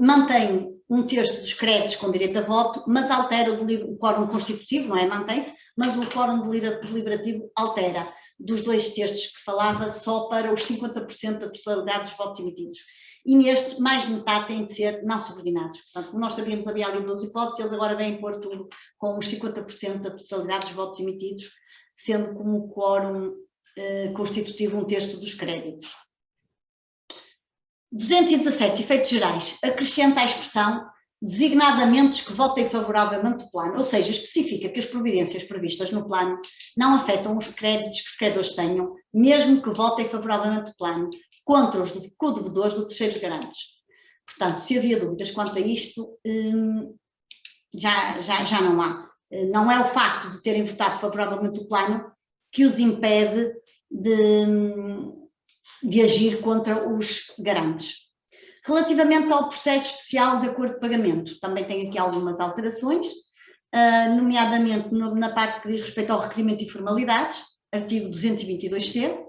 mantém um terço dos créditos com direito a voto, mas altera o quórum constitutivo, não é? Mantém-se, mas o quórum deliberativo altera. dos 2 terços que falava só para os 50% da totalidade dos votos emitidos. E neste, mais de metade têm de ser não subordinados. Portanto, como nós sabíamos, havia ali 12 hipóteses, eles agora vêm pôr tudo com os 50% da totalidade dos votos emitidos, sendo como o quórum constitutivo 1/3 dos créditos. 217, efeitos gerais, acrescenta a expressão designadamente que votem favoravelmente o plano, ou seja, especifica que as providências previstas no plano não afetam os créditos que os credores tenham, mesmo que votem favoravelmente o plano, contra os co-devedores ou terceiros garantes. Portanto, se havia dúvidas quanto a isto, já não há. Não é o facto de terem votado favoravelmente o plano que os impede de agir contra os garantes. Relativamente ao processo especial de acordo de pagamento, também tem aqui algumas alterações, nomeadamente na parte que diz respeito ao requerimento e formalidades, artigo 222C,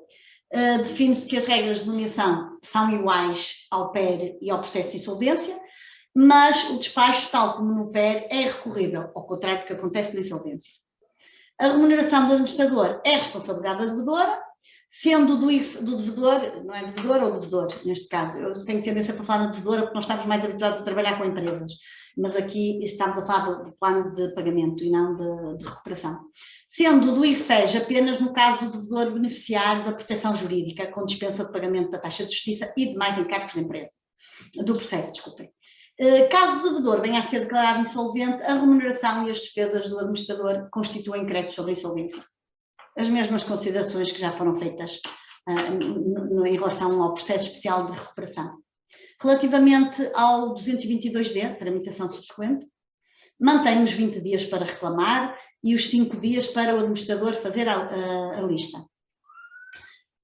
define-se que as regras de nomeação são iguais ao PER e ao processo de insolvência, mas o despacho, tal como no PER, é recorrível, ao contrário do que acontece na insolvência. A remuneração do administrador é responsabilidade da devedora, sendo do devedor, não é devedor ou devedor, neste caso, eu tenho tendência para falar da devedora porque nós estamos mais habituados a trabalhar com empresas, mas aqui estamos a falar do plano de pagamento e não de recuperação. Sendo do IRFEJ apenas no caso do devedor beneficiar da proteção jurídica, com dispensa de pagamento da taxa de justiça e demais encargos da empresa, do processo, desculpem. Caso o devedor venha a ser declarado insolvente, a remuneração e as despesas do administrador constituem créditos sobre a insolvência. As mesmas considerações que já foram feitas em relação ao processo especial de recuperação. Relativamente ao 222D, tramitação subsequente, mantém os 20 dias para reclamar e os 5 dias para o administrador fazer a lista.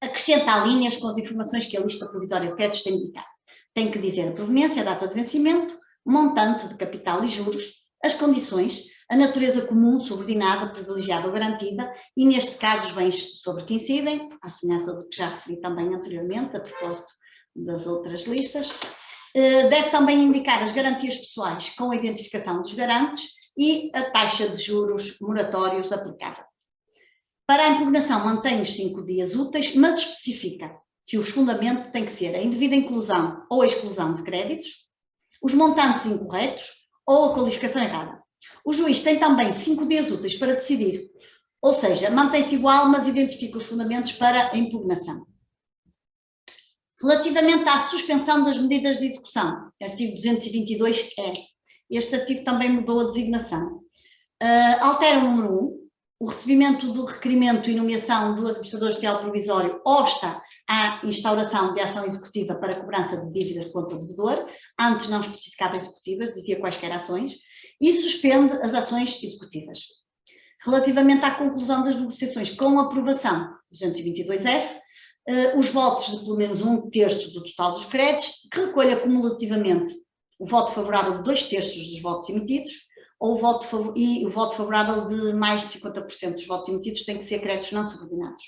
Acrescenta linhas com as informações que a lista provisória de créditos tem de indicar. Tem que dizer a proveniência, a data de vencimento, montante de capital e juros, as condições, a natureza comum, subordinada, privilegiada ou garantida, e neste caso os bens sobre que incidem, à semelhança do que já referi também anteriormente, a propósito das outras listas. Deve também indicar as garantias pessoais com a identificação dos garantes e a taxa de juros moratórios aplicável. Para a impugnação mantém os 5 dias úteis, mas especifica que o fundamento tem que ser a indevida inclusão ou exclusão de créditos, os montantes incorretos ou a qualificação errada. O juiz tem também 5 dias úteis para decidir, ou seja, mantém-se igual, mas identifica os fundamentos para a impugnação. Relativamente à suspensão das medidas de execução, artigo 222-E, este artigo também mudou a designação. Altera o número 1, o recebimento do requerimento e nomeação do administrador judicial provisório obsta à instauração de ação executiva para cobrança de dívidas contra o devedor, antes não especificava executivas, dizia quaisquer ações, e suspende as ações executivas. Relativamente à conclusão das negociações com aprovação, 222F, os votos de pelo menos 1/3 do total dos créditos, que recolha cumulativamente o voto favorável de 2/3 dos votos emitidos, ou o voto favorável de mais de 50% dos votos emitidos tem que ser créditos não subordinados.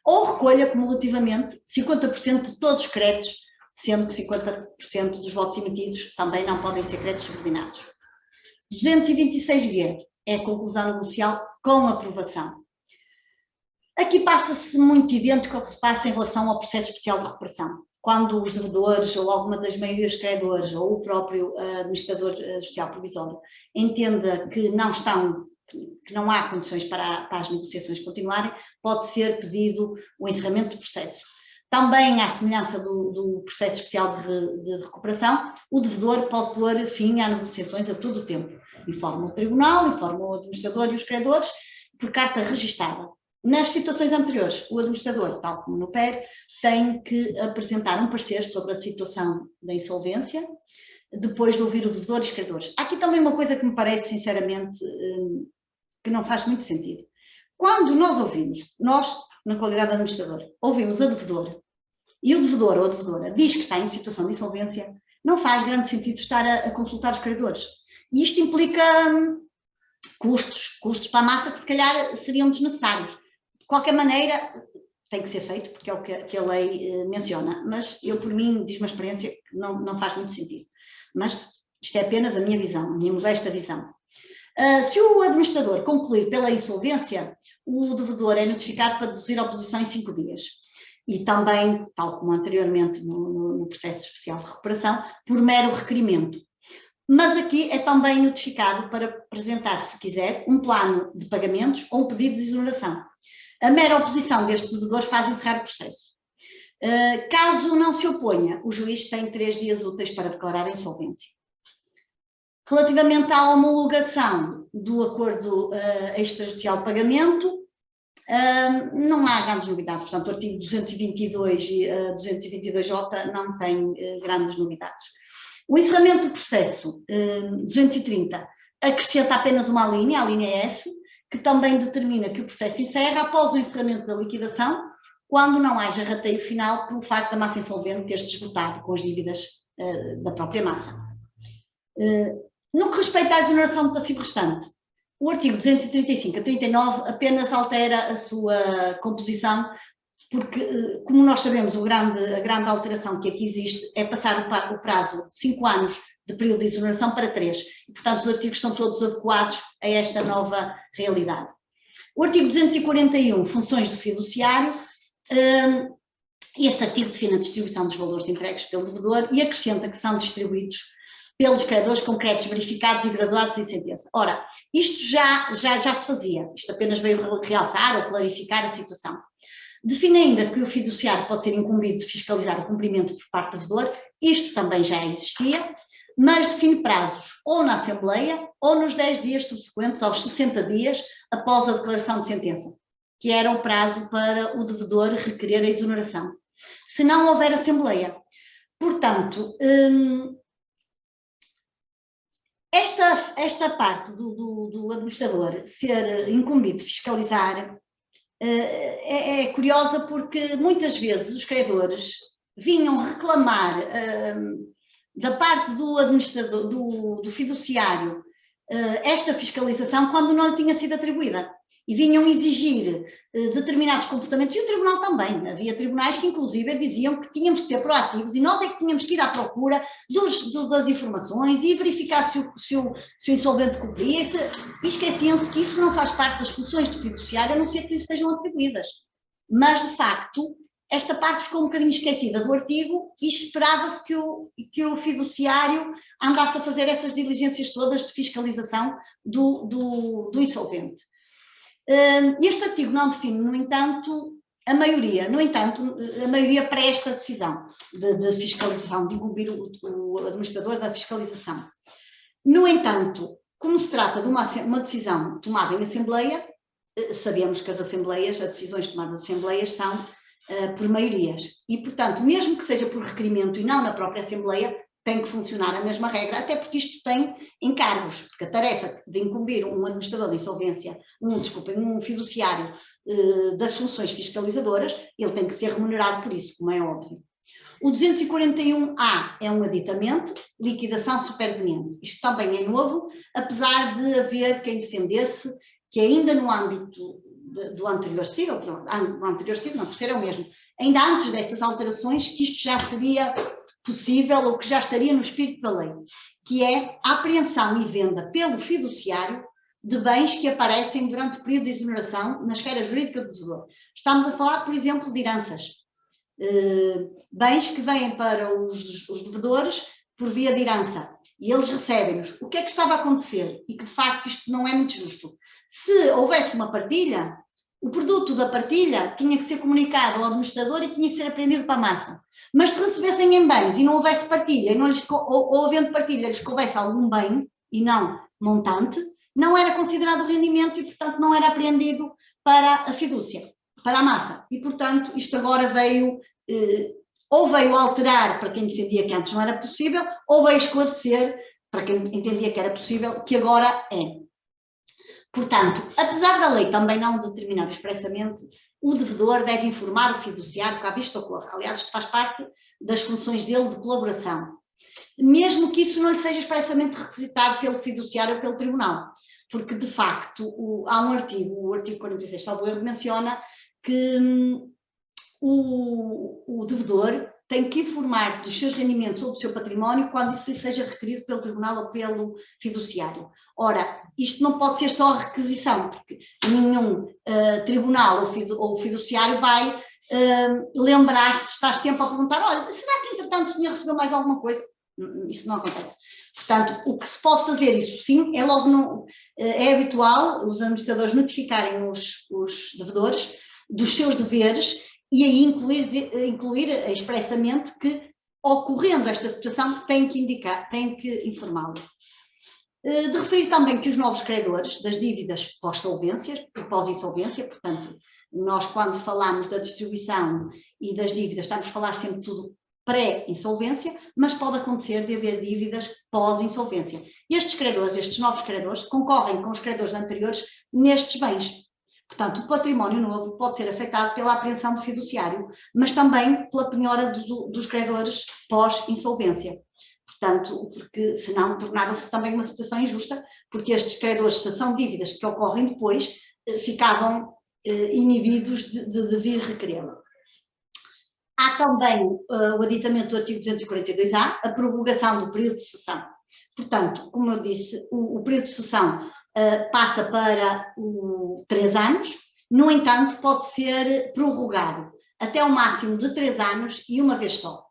Ou recolha cumulativamente 50% de todos os créditos, sendo que 50% dos votos emitidos também não podem ser créditos subordinados. 226G é a conclusão negocial com aprovação. Aqui passa-se muito idêntico ao que se passa em relação ao processo especial de recuperação. Quando os devedores ou alguma das maiorias credores ou o próprio administrador judicial provisório entenda que não há condições para as negociações continuarem, pode ser pedido o encerramento do processo. Também, à semelhança do processo especial de recuperação, o devedor pode pôr fim a negociações a todo o tempo. Informa o tribunal, informa o administrador e os credores, por carta registada. Nas situações anteriores, o administrador, tal como no PER, tem que apresentar um parecer sobre a situação da insolvência, depois de ouvir o devedor e os credores. Há aqui também uma coisa que me parece, sinceramente, que não faz muito sentido. Quando nós ouvimos, nós, na qualidade de administrador, ouvimos a devedora, e o devedor ou a devedora diz que está em situação de insolvência, não faz grande sentido estar a consultar os credores. E isto implica custos para a massa que se calhar seriam desnecessários. De qualquer maneira, tem que ser feito, porque é o que a lei menciona, mas eu, por mim, diz uma experiência que não faz muito sentido. Mas isto é apenas a minha visão, a minha modesta visão. Se o administrador concluir pela insolvência, o devedor é notificado para deduzir a oposição em 5 dias. E também, tal como anteriormente no processo especial de recuperação, por mero requerimento. Mas aqui é também notificado para apresentar, se quiser, um plano de pagamentos ou um pedido de exoneração. A mera oposição deste devedor faz encerrar o processo. Caso não se oponha, o juiz tem 3 dias úteis para declarar a insolvência. Relativamente à homologação do acordo extrajudicial de pagamento, não há grandes novidades, portanto o artigo 222 e 222J não tem grandes novidades. O encerramento do processo 230 acrescenta apenas uma linha, a linha F, que também determina que o processo encerra após o encerramento da liquidação, quando não haja rateio final pelo facto da massa insolvente ter-se esgotado com as dívidas da própria massa. No que respeita à exoneração do passivo restante, o artigo 235 a 39 apenas altera a sua composição, porque, como nós sabemos, a grande alteração que aqui existe é passar o prazo de 5 anos de período de exoneração para 3. E, portanto, os artigos estão todos adequados a esta nova realidade. O artigo 241, funções do fiduciário, este artigo define a distribuição dos valores entregues pelo devedor e acrescenta que são distribuídos pelos credores com créditos verificados e graduados em sentença. Ora, isto já se fazia, isto apenas veio realçar ou clarificar a situação. Define ainda que o fiduciário pode ser incumbido de fiscalizar o cumprimento por parte do devedor, isto também já existia, mas define prazos ou na Assembleia ou nos 10 dias subsequentes aos 60 dias após a declaração de sentença, que era o prazo para o devedor requerer a exoneração, se não houver Assembleia. Portanto, esta parte do administrador ser incumbido de fiscalizar é curiosa, porque muitas vezes os credores vinham reclamar da parte do administrador, do fiduciário, esta fiscalização quando não lhe tinha sido atribuída. E vinham exigir determinados comportamentos, e o tribunal também. Havia tribunais que, inclusive, diziam que tínhamos que ser proativos e nós é que tínhamos que ir à procura das informações e verificar se o insolvente cumpria, e esqueciam-se que isso não faz parte das funções do fiduciário, a não ser que lhe sejam atribuídas. Mas, de facto, esta parte ficou um bocadinho esquecida do artigo e esperava-se que o fiduciário andasse a fazer essas diligências todas de fiscalização do insolvente. Este artigo não define, no entanto, a maioria. No entanto, a maioria para esta decisão de fiscalização, de incumbir o administrador da fiscalização. No entanto, como se trata de uma decisão tomada em Assembleia, sabemos que as decisões tomadas em Assembleias são por maiorias. E, portanto, mesmo que seja por requerimento e não na própria Assembleia, tem que funcionar a mesma regra, até porque isto tem encargos, porque a tarefa de incumbir um administrador de insolvência, um fiduciário das funções fiscalizadoras, ele tem que ser remunerado por isso, como é óbvio. O 241A é um aditamento, liquidação superveniente. Isto também é novo, apesar de haver quem defendesse que ainda no âmbito do anterior ciclo, não, por ser o mesmo, ainda antes destas alterações, que isto já seria possível ou que já estaria no espírito da lei, que é a apreensão e venda pelo fiduciário de bens que aparecem durante o período de exoneração na esfera jurídica do devedor. Estamos a falar, por exemplo, de heranças, bens que vêm para os devedores por via de herança, e eles recebem-nos. O que é que estava a acontecer? E que, de facto, isto não é muito justo. Se houvesse uma partilha, o produto da partilha tinha que ser comunicado ao administrador e tinha que ser apreendido para a massa. Mas se recebessem em bens e não houvesse partilha, ou havendo partilha lhes coubesse algum bem, e não montante, não era considerado rendimento e, portanto, não era apreendido para a fidúcia, para a massa. E, portanto, isto agora veio, ou veio alterar para quem defendia que antes não era possível, ou veio esclarecer para quem entendia que era possível, que agora é. Portanto, apesar da lei também não determinar expressamente, o devedor deve informar o fiduciário que à vista ocorra. Aliás, isto faz parte das funções dele de colaboração. Mesmo que isso não lhe seja expressamente requisitado pelo fiduciário ou pelo tribunal. Porque, de facto, há um artigo, o artigo 46, salvo erro, menciona que o devedor tem que informar dos seus rendimentos ou do seu património quando isso lhe seja requerido pelo tribunal ou pelo fiduciário. Ora, isto não pode ser só requisição, porque nenhum tribunal ou fiduciário vai lembrar de estar sempre a perguntar, olha, será que entretanto o senhor recebeu mais alguma coisa? Isso não acontece. Portanto, o que se pode fazer, isso sim, é logo é habitual os administradores notificarem os devedores dos seus deveres e aí incluir expressamente que, ocorrendo esta situação, tem que informá-lo. De referir também que os novos credores das dívidas pós-solvência, pós-insolvência, portanto, nós quando falamos da distribuição e das dívidas estamos a falar sempre tudo pré-insolvência, mas pode acontecer de haver dívidas pós-insolvência. Estes credores, estes novos credores, concorrem com os credores anteriores nestes bens. Portanto, o património novo pode ser afetado pela apreensão do fiduciário, mas também pela penhora dos credores pós-insolvência. Portanto, porque senão tornava-se também uma situação injusta, porque estes credores, se são dívidas que ocorrem depois, ficavam inibidos de vir requerê-la. Há também o aditamento do artigo 242-A, a prorrogação do período de cessão. Portanto, como eu disse, o período de cessão passa para 3 anos, no entanto, pode ser prorrogado até o máximo de 3 anos e uma vez só.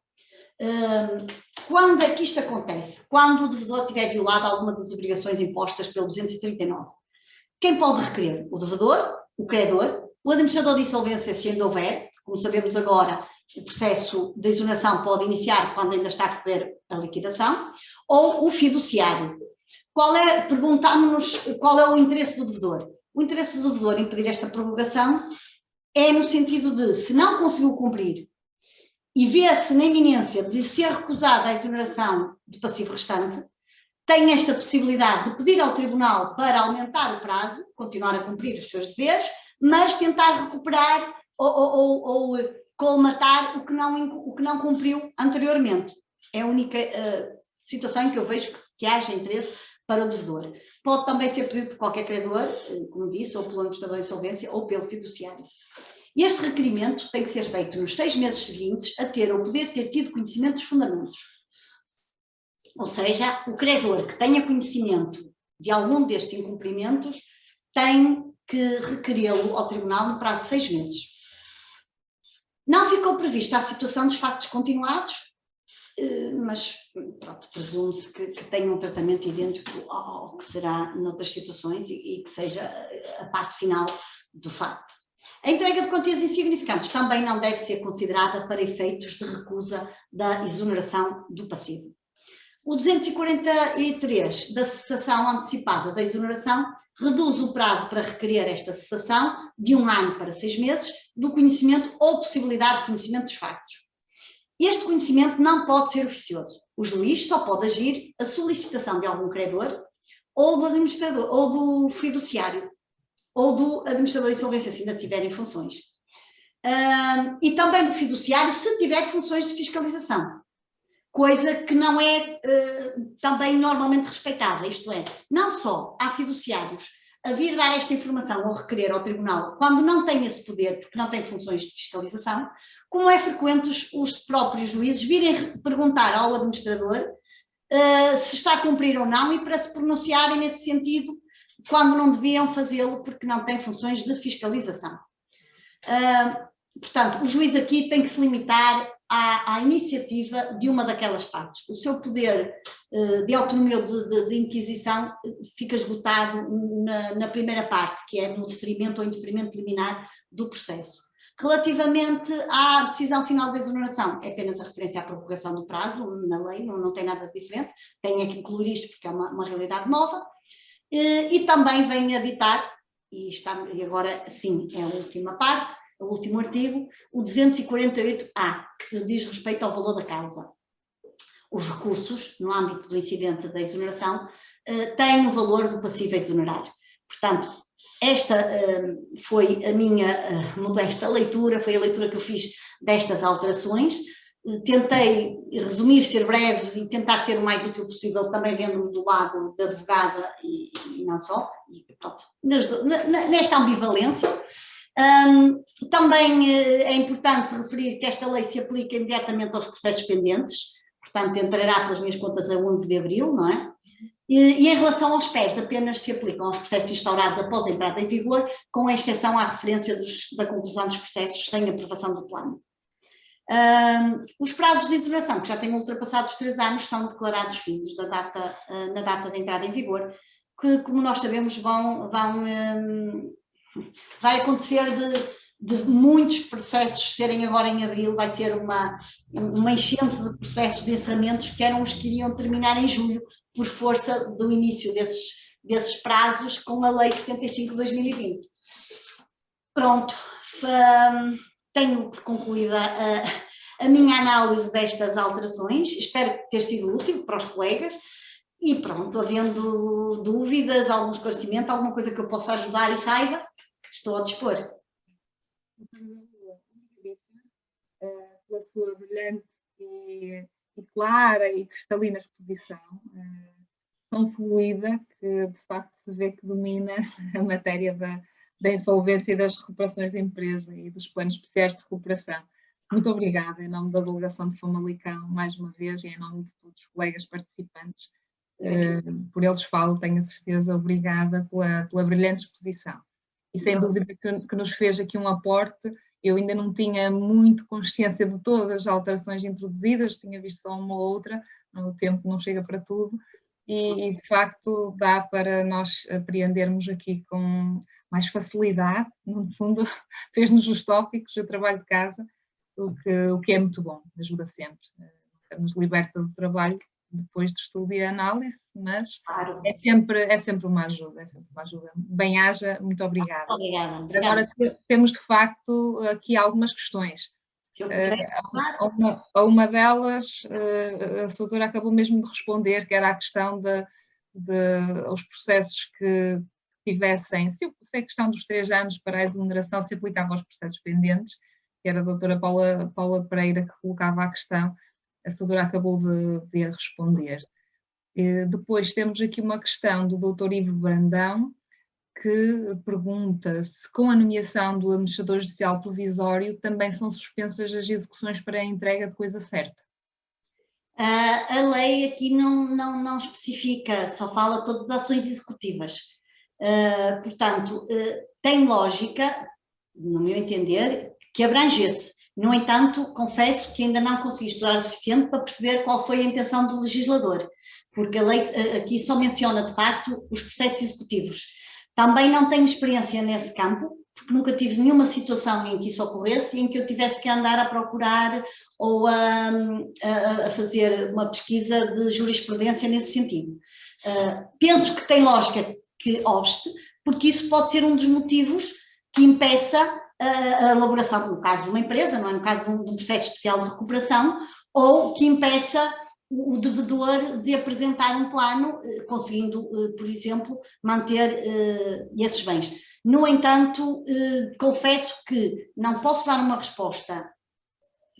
Quando é que isto acontece? Quando o devedor tiver violado alguma das obrigações impostas pelo 239. Quem pode requerer? O devedor, o credor, o administrador de insolvência, se ainda houver, como sabemos agora, o processo de exoneração pode iniciar quando ainda está a correr a liquidação, ou o fiduciário. Perguntamos-nos qual é o interesse do devedor. O interesse do devedor em pedir esta prorrogação é no sentido de, se não conseguiu cumprir e vê-se na iminência de ser recusada a exoneração do passivo restante, tem esta possibilidade de pedir ao tribunal para aumentar o prazo, continuar a cumprir os seus deveres, mas tentar recuperar ou colmatar o que não cumpriu anteriormente. É a única situação em que eu vejo que haja interesse para o devedor. Pode também ser pedido por qualquer credor, como disse, ou pelo administrador de insolvência ou pelo fiduciário. Este requerimento tem que ser feito nos 6 meses seguintes a ter ou poder ter tido conhecimento dos fundamentos. Ou seja, o credor que tenha conhecimento de algum destes incumprimentos tem que requerê-lo ao tribunal no prazo de 6 meses. Não ficou prevista a situação dos factos continuados, mas pronto, presume-se que tenha um tratamento idêntico ao que será noutras situações e que seja a parte final do facto. A entrega de quantias insignificantes também não deve ser considerada para efeitos de recusa da exoneração do passivo. O 243 da cessação antecipada da exoneração reduz o prazo para requerer esta cessação de 1 ano para 6 meses do conhecimento ou possibilidade de conhecimento dos factos. Este conhecimento não pode ser oficioso. O juiz só pode agir a solicitação de algum credor ou do administrador, ou do fiduciário, ou do administrador de insolvência, se ainda tiverem funções. E também do fiduciário, se tiver funções de fiscalização. Coisa que não é também normalmente respeitada, isto é, não só há fiduciários a vir dar esta informação ou requerer ao tribunal quando não tem esse poder, porque não tem funções de fiscalização, como é frequente os próprios juízes virem perguntar ao administrador se está a cumprir ou não e para se pronunciarem nesse sentido quando não deviam fazê-lo porque não têm funções de fiscalização. Portanto, o juiz aqui tem que se limitar à iniciativa de uma daquelas partes. O seu poder de autonomia de inquisição fica esgotado na primeira parte, que é no deferimento ou indeferimento liminar do processo. Relativamente à decisão final da exoneração, é apenas a referência à prorrogação do prazo, na lei, não tem nada de diferente, tem que incluir isto porque é uma realidade nova, e também vem a ditar, e agora sim é a última parte, o último artigo, o 248-A, que diz respeito ao valor da causa. Os recursos, no âmbito do incidente da exoneração, têm o valor do passivo a exonerar. Portanto, esta foi a minha modesta leitura, foi a leitura que eu fiz destas alterações. Tentei resumir, ser breve e tentar ser o mais útil possível, também vendo-me do lado da advogada e não só, e pronto, nesta ambivalência. Também é importante referir que esta lei se aplica imediatamente aos processos pendentes, portanto entrará pelas minhas contas a 11 de abril, não é? E em relação aos PERs, apenas se aplicam aos processos instaurados após a entrada em vigor, com exceção à referência da conclusão dos processos sem aprovação do plano. Os prazos de exoneração, que já têm ultrapassado os 3 anos, são declarados findos na data de entrada em vigor, que, como nós sabemos, vai acontecer de muitos processos serem agora em abril, vai ser uma enchente de processos de encerramentos que eram os que iriam terminar em julho, por força do início desses prazos com a Lei 75 de 2020. Pronto, tenho concluída a minha análise destas alterações, espero ter sido útil para os colegas e pronto, havendo dúvidas, algum esclarecimento, alguma coisa que eu possa ajudar e saiba, estou a dispor. Pela sua brilhante e clara e cristalina exposição, tão fluida, que de facto se vê que domina a matéria da insolvência e das recuperações de empresa e dos planos especiais de recuperação. Muito obrigada, em nome da delegação de Famalicão, mais uma vez, e em nome de todos os colegas participantes. Por eles falo, tenho a certeza, obrigada pela brilhante exposição. E sem dúvida que nos fez aqui um aporte. Eu ainda não tinha muito consciência de todas as alterações introduzidas, tinha visto só uma ou outra, o tempo não chega para tudo, e de facto dá para nós apreendermos aqui com mais facilidade, no fundo fez-nos os tópicos, o trabalho de casa, o que é muito bom, ajuda sempre, nos liberta do trabalho depois de estudo e análise, mas claro, é sempre uma ajuda, Bem-haja, muito obrigada. Obrigada. Agora temos de facto aqui algumas questões. A uma delas, a doutora acabou mesmo de responder, que era a questão os processos que tivessem, se a questão dos 3 anos para a exoneração se aplicava aos processos pendentes, que era a doutora Paula Pereira que colocava a questão, a doutora acabou de a responder. Depois temos aqui uma questão do doutor Ivo Brandão, que pergunta se com a nomeação do administrador judicial provisório também são suspensas as execuções para a entrega de coisa certa. A lei aqui não especifica, só fala todas as ações executivas. Portanto, tem lógica, no meu entender, que abrangesse. No entanto, confesso que ainda não consegui estudar o suficiente para perceber qual foi a intenção do legislador, porque a lei aqui só menciona, de facto, os processos executivos. Também não tenho experiência nesse campo, porque nunca tive nenhuma situação em que isso ocorresse e em que eu tivesse que andar a procurar ou a fazer uma pesquisa de jurisprudência nesse sentido. Penso que tem lógica que obste, porque isso pode ser um dos motivos que impeça a elaboração, no caso de uma empresa, não é? No caso de um processo especial de recuperação, ou que impeça o devedor de apresentar um plano, conseguindo, por exemplo, manter esses bens. No entanto, confesso que não posso dar uma resposta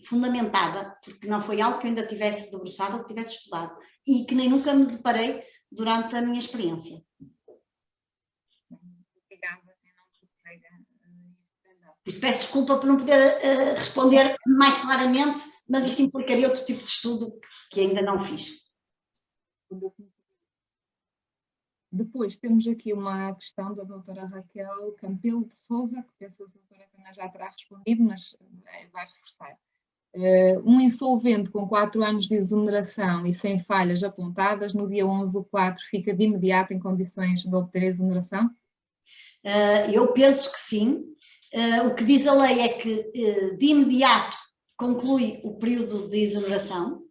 fundamentada, porque não foi algo que eu ainda tivesse debruçado ou que tivesse estudado, e que nem nunca me deparei durante a minha experiência. Obrigada. Peço desculpa por não poder responder mais claramente, mas isso implicaria outro tipo de estudo que ainda não fiz. Depois temos aqui uma questão da doutora Raquel Campelo de Sousa, que penso que a doutora também já terá respondido, mas vai reforçar. Um insolvente com 4 anos de exoneração e sem falhas apontadas, no dia 11/4 fica de imediato em condições de obter a exoneração? Eu penso que sim. O que diz a lei é que de imediato conclui o período de exoneração.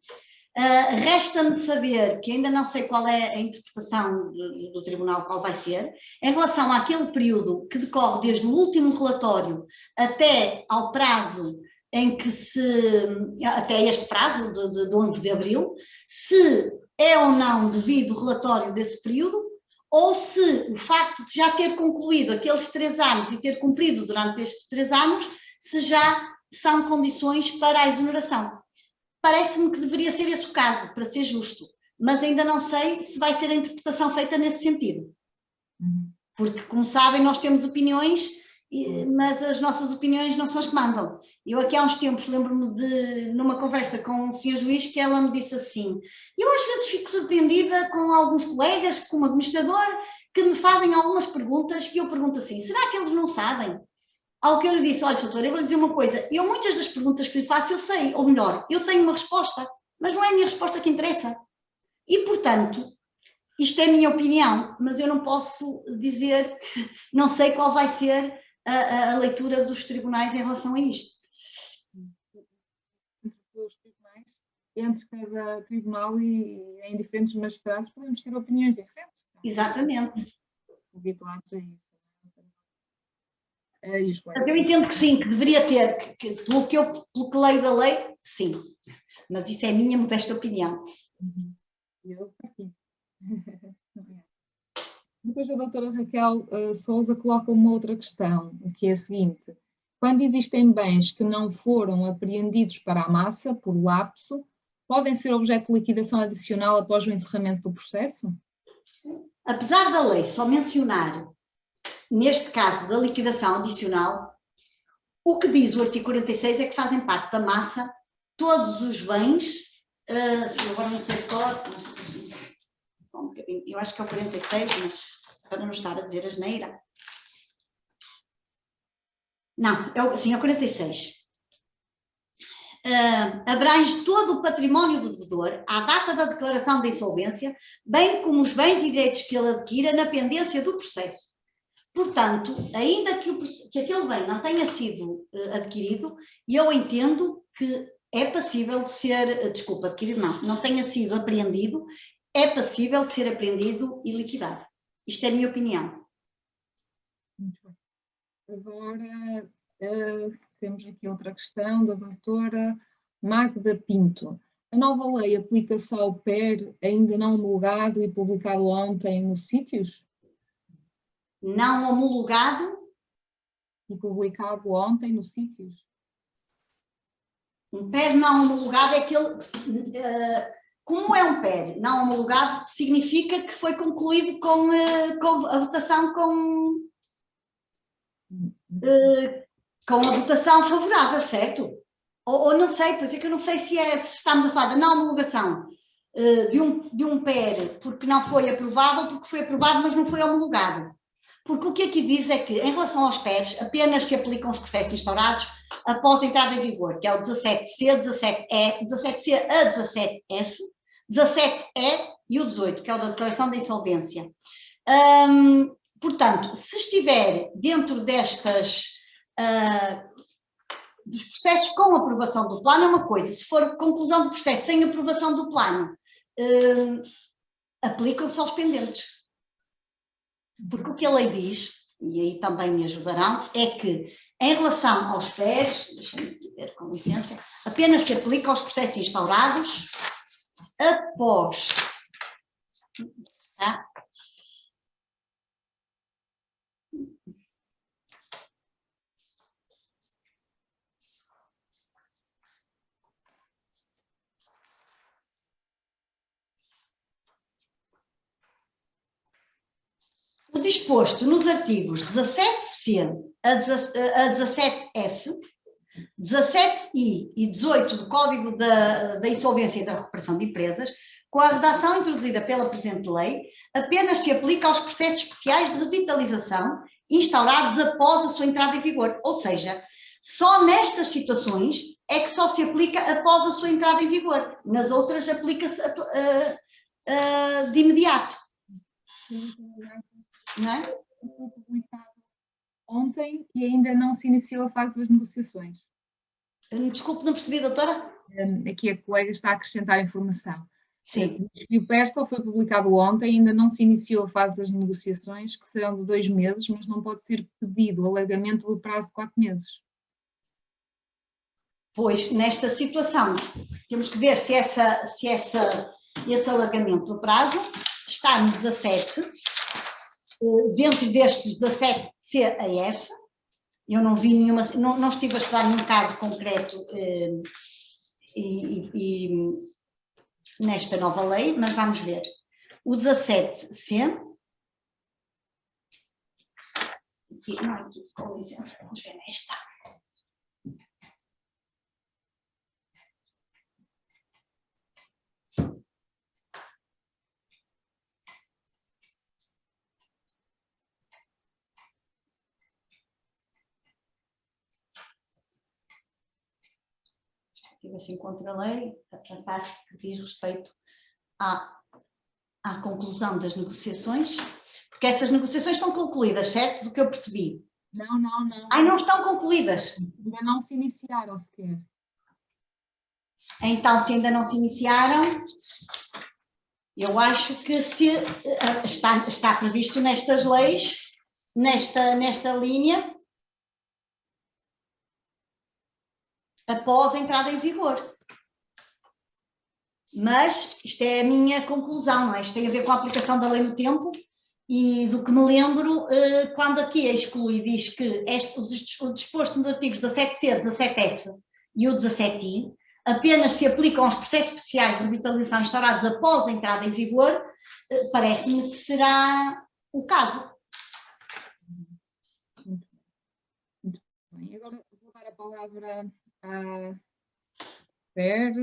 Resta-me saber, que ainda não sei qual é a interpretação do tribunal, qual vai ser, em relação àquele período que decorre desde o último relatório até ao prazo em que até este prazo de 11 de abril, se é ou não devido o relatório desse período, ou se o facto de já ter concluído aqueles 3 anos e ter cumprido durante estes 3 anos, se já são condições para a exoneração. Parece-me que deveria ser esse o caso, para ser justo, mas ainda não sei se vai ser a interpretação feita nesse sentido. Porque, como sabem, nós temos opiniões mas as nossas opiniões não são as que mandam. Eu aqui há uns tempos lembro-me de, numa conversa com um senhor juiz, que ela me disse assim, eu às vezes fico surpreendida com alguns colegas, como administrador, que me fazem algumas perguntas, e eu pergunto assim, será que eles não sabem? Ao que eu lhe disse, olha, doutora, eu vou lhe dizer uma coisa, eu muitas das perguntas que lhe faço eu sei, ou melhor, eu tenho uma resposta, mas não é a minha resposta que interessa. E, portanto, isto é a minha opinião, mas eu não posso dizer, não sei qual vai ser a leitura dos tribunais em relação a isto. Entre cada tribunal e em diferentes magistrados podemos ter opiniões diferentes. Exatamente. Habituados a isso. Mas eu entendo que sim, que deveria ter, pelo que leio da lei, sim. Mas isso é a minha modesta opinião. Eu partilho. Depois a doutora Raquel Sousa coloca uma outra questão, que é a seguinte. Quando existem bens que não foram apreendidos para a massa, por lapso, podem ser objeto de liquidação adicional após o encerramento do processo? Apesar da lei só mencionar, neste caso da liquidação adicional, o que diz o artigo 46 é que fazem parte da massa todos os bens, agora não sei qual, eu acho que é o 46, mas para não estar a dizer asneira. Não, sim, é o 46. Abrange todo o património do devedor à data da declaração de insolvência, bem como os bens e direitos que ele adquira na pendência do processo. Portanto, ainda que aquele bem não tenha sido adquirido, eu entendo que é passível de ser, desculpa, adquirido não tenha sido apreendido, é passível de ser apreendido e liquidado. Isto é a minha opinião. Muito bem. Agora, temos aqui outra questão da doutora Magda Pinto. A nova lei aplica-se ao PER ainda não homologado e publicado ontem nos sítios? Não homologado? E publicado ontem nos sítios? Um PER não homologado é aquele... como é um PER não homologado, significa que foi concluído com a votação com a votação favorável, certo? Ou não sei, pois é que eu não sei se estamos a falar da não homologação de um PER porque não foi aprovado ou porque foi aprovado mas não foi homologado. Porque o que aqui diz é que, em relação aos PERs, apenas se aplicam os processos instaurados após a entrada em vigor, que é o 17C, 17E, 17C a 17F, 17E e o 18, que é o da declaração de insolvência. Portanto, se estiver dentro destas, dos processos com aprovação do plano, é uma coisa. Se for conclusão do processo sem aprovação do plano, aplicam-se aos pendentes. Porque o que a lei diz, e aí também me ajudarão, é que em relação aos PERs, deixem-me ver com licença, apenas se aplica aos processos instaurados após... Tá? O disposto nos artigos 17C a 17F, 17I e 18 do Código da Insolvência e da Recuperação de Empresas, com a redação introduzida pela presente lei, apenas se aplica aos processos especiais de revitalização instaurados após a sua entrada em vigor. Ou seja, só nestas situações é que só se aplica após a sua entrada em vigor. Nas outras aplica-se de imediato. Não é? Foi publicado ontem e ainda não se iniciou a fase das negociações. Desculpe, não percebi, doutora? Aqui a colega está a acrescentar informação. Sim. E o PER só foi publicado ontem, ainda não se iniciou a fase das negociações, que serão de 2 meses, mas não pode ser pedido o alargamento do prazo de 4 meses. Pois, nesta situação, temos que ver se esse alargamento do prazo está no 17, dentro destes 17C a F. Eu não vi nenhuma, não estive a estudar nenhum caso concreto nesta nova lei, mas vamos ver. O 17C Aqui, não, aqui, com licença, vamos ver nesta. Aqui vai se encontra a lei, a parte que diz respeito à conclusão das negociações, porque essas negociações estão concluídas, certo? Do que eu percebi. Não, não, não. Ai, não estão concluídas. Ainda não se iniciaram sequer. Então, se ainda não se iniciaram, eu acho que está previsto nestas leis, nesta linha, após a entrada em vigor. Mas isto é a minha conclusão, não é? Isto tem a ver com a aplicação da lei no tempo e do que me lembro, quando aqui exclui, diz que o disposto nos artigos 17C, 17F e o 17I apenas se aplicam aos processos especiais de revitalização instaurados após a entrada em vigor, parece-me que será o caso. Muito bem. Agora vou dar a palavra à Per.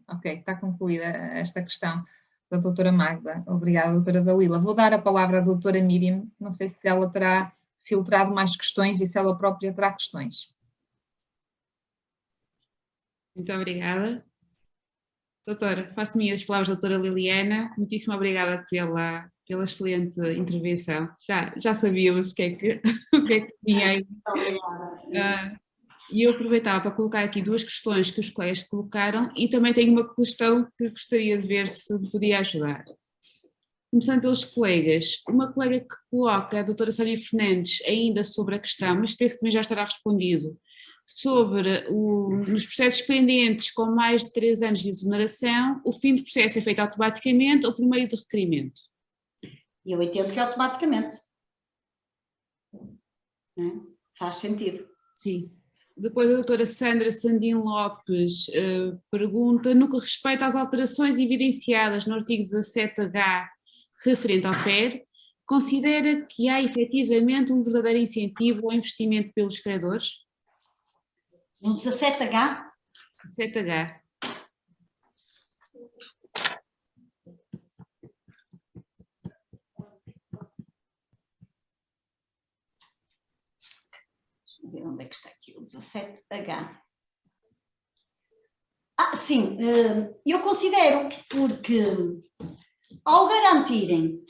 Ok, está concluída esta questão da doutora Magda. Obrigada, doutora Dalila. Vou dar a palavra à doutora Miriam. Não sei se ela terá filtrado mais questões e se ela própria terá questões. Muito obrigada. Doutora, faço minhas as palavras da doutora Liliana. Muitíssimo obrigada pela excelente intervenção. Já sabíamos o que é que tinha aí. Obrigada. E eu aproveitava para colocar aqui duas questões que os colegas colocaram e também tenho uma questão que gostaria de ver se me podia ajudar. Começando pelos colegas, uma colega que coloca, a doutora Sónia Fernandes, ainda sobre a questão, mas penso que também já estará respondido, sobre nos processos pendentes com mais de 3 anos de exoneração, o fim do processo é feito automaticamente ou por meio de requerimento? Eu entendo que automaticamente. Faz sentido. Sim. Depois a doutora Sandra Sandim Lopes pergunta, no que respeita às alterações evidenciadas no artigo 17H referente ao PER, considera que há efetivamente um verdadeiro incentivo ao investimento pelos credores? No 17H? 17H. Ver onde é que está aqui o 17H. Sim, eu considero porque ao garantirem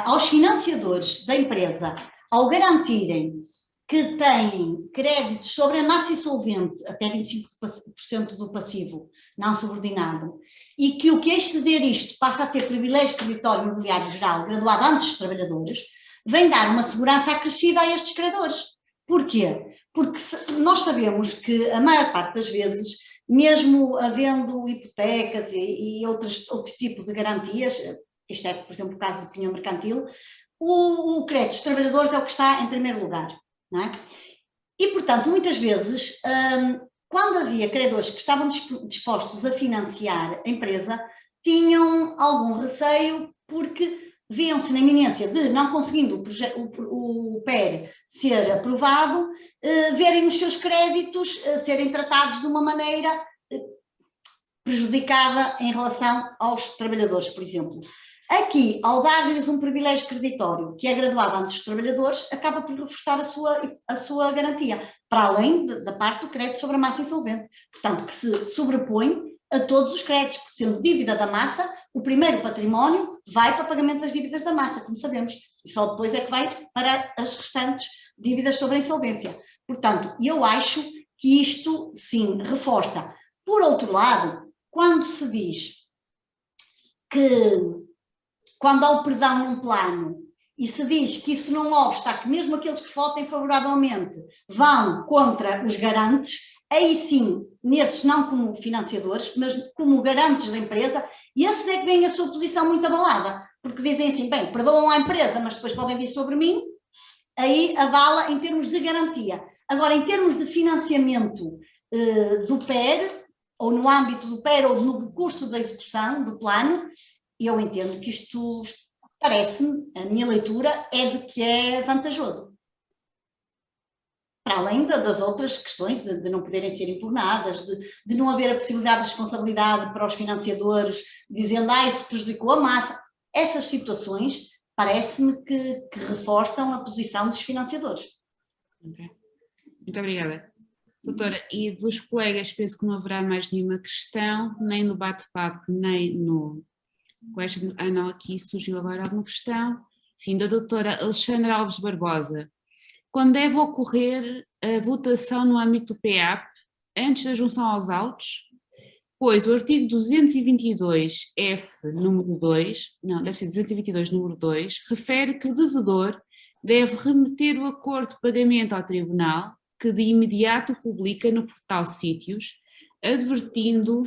aos financiadores da empresa, ao garantirem que têm créditos sobre a massa insolvente, até 25% do passivo não subordinado, e que o que exceder isto passa a ter privilégio creditório imobiliário geral graduado antes dos trabalhadores, vem dar uma segurança acrescida a estes credores. Porquê? Porque nós sabemos que a maior parte das vezes, mesmo havendo hipotecas e outro tipo de garantias, isto é, por exemplo, o caso do penhor mercantil, o crédito dos trabalhadores é o que está em primeiro lugar, não é? E, portanto, muitas vezes, quando havia credores que estavam dispostos a financiar a empresa, tinham algum receio porque viam-se na iminência de, não conseguindo o PER ser aprovado, verem os seus créditos serem tratados de uma maneira prejudicada em relação aos trabalhadores, por exemplo. Aqui, ao dar-lhes um privilégio creditório que é graduado antes dos trabalhadores, acaba por reforçar a sua garantia, para além da parte do crédito sobre a massa insolvente. Portanto, que se sobrepõe a todos os créditos, porque sendo dívida da massa, o primeiro património vai para pagamento das dívidas da massa, como sabemos, e só depois é que vai para as restantes dívidas sobre a insolvência. Portanto, eu acho que isto, sim, reforça. Por outro lado, quando se diz que, quando há o perdão num plano, e se diz que isso não obsta que mesmo aqueles que votem favoravelmente vão contra os garantes, aí sim, nesses não como financiadores, mas como garantes da empresa, e esses é que vêm a sua posição muito abalada, porque dizem assim, bem, perdoam a empresa, mas depois podem vir sobre mim, aí abala em termos de garantia. Agora, em termos de financiamento do PER, ou no âmbito do PER, ou no custo da execução do plano, eu entendo que isto parece-me, a minha leitura é de que é vantajoso. Para além das outras questões de não poderem ser impugnadas, de não haver a possibilidade de responsabilidade para os financiadores, dizendo, isso prejudicou a massa. Essas situações parece-me que reforçam a posição dos financiadores. Okay. Muito obrigada. Doutora, e dos colegas penso que não haverá mais nenhuma questão, nem no bate-papo, nem no question. Não, aqui surgiu agora alguma questão. Sim, da doutora Alexandra Alves Barbosa. Quando deve ocorrer a votação no âmbito do PEAP, antes da junção aos autos? Pois o artigo 222F, número 2, não, deve ser 222, número 2, refere que o devedor deve remeter o acordo de pagamento ao tribunal, que de imediato publica no portal Sítios, advertindo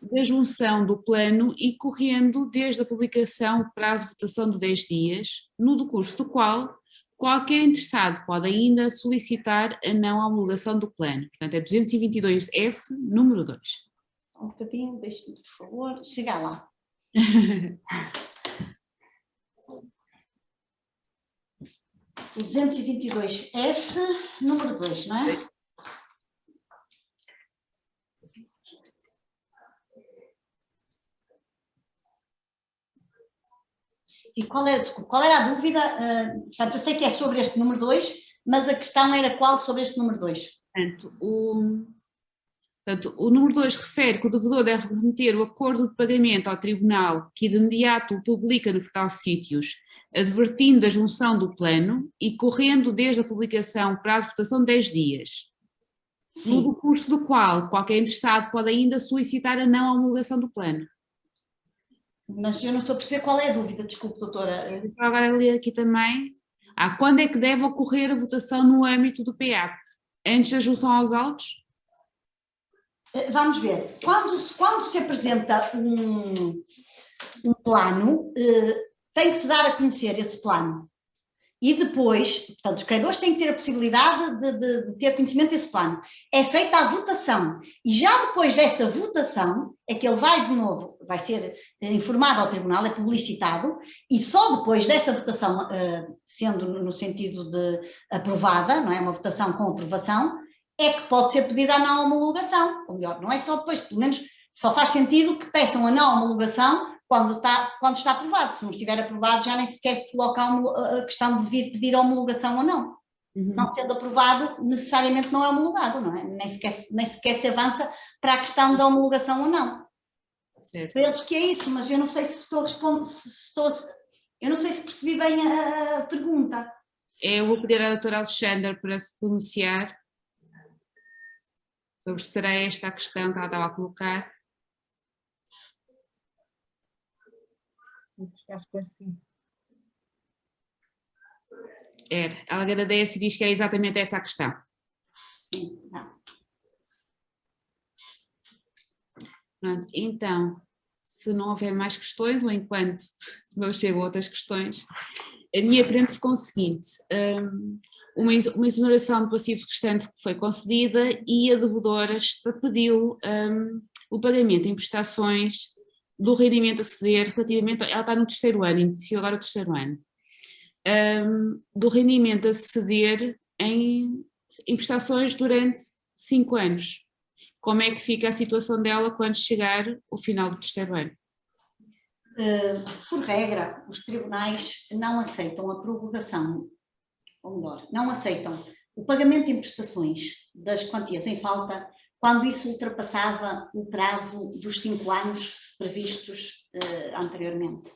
da junção do plano e correndo desde a publicação o prazo de votação de 10 dias, no decurso do qual qualquer interessado pode ainda solicitar a não homologação do plano. Portanto, é 222F, número 2. Só um bocadinho, deixe-me, por favor, chegar lá. 222F, número 2, não é? E qual era a dúvida? Portanto, eu sei que é sobre este número 2, mas a questão era qual sobre este número 2? Portanto, o número 2 refere que o devedor deve remeter o acordo de pagamento ao tribunal, que de imediato o publica no portal Sítios, advertindo da junção do plano e correndo desde a publicação prazo de votação de 10 dias. Sim. No decurso do qual qualquer interessado pode ainda solicitar a não homologação do plano. Mas eu não estou a perceber qual é a dúvida, desculpe, doutora. Eu vou agora ler aqui também. Quando é que deve ocorrer a votação no âmbito do PEAP? Antes da junção aos autos? Vamos ver. Quando se apresenta um plano, tem que se dar a conhecer esse plano. E depois, portanto, os credores têm que ter a possibilidade de ter conhecimento desse plano. É feita a votação. E já depois dessa votação, é que ele vai de novo, vai ser informado ao tribunal, é publicitado, e só depois dessa votação, sendo no sentido de aprovada, não é? Uma votação com aprovação, é que pode ser pedida a não homologação. Ou melhor, não é só depois, pelo menos só faz sentido que peçam a não homologação quando está aprovado. Se não estiver aprovado, já nem sequer se coloca a questão de vir pedir a homologação ou não. Uhum. Não sendo aprovado, necessariamente não é homologado, não é? Nem sequer se avança para a questão da homologação ou não. Certo. Penso que é isso, mas eu não sei se estou respondendo, eu não sei se percebi bem a pergunta. Eu vou pedir à doutora Alexandra para se pronunciar sobre se será esta a questão que ela estava a colocar. Acho que é assim. Ela agradece e diz que é exatamente essa a questão. Sim, não. Pronto, então, se não houver mais questões, ou enquanto não chegam outras questões, a minha prende-se com o seguinte: uma exoneração de passivo restante que foi concedida e a devedora pediu o pagamento em prestações do rendimento a ceder relativamente, ela está no 3º ano, iniciou agora o 3º ano, do rendimento a ceder em prestações durante 5 anos. Como é que fica a situação dela quando chegar o final do 3º ano? Por regra, os tribunais não aceitam a prorrogação, ou melhor, não aceitam o pagamento em prestações das quantias em falta quando isso ultrapassava o prazo dos 5 anos previstos anteriormente.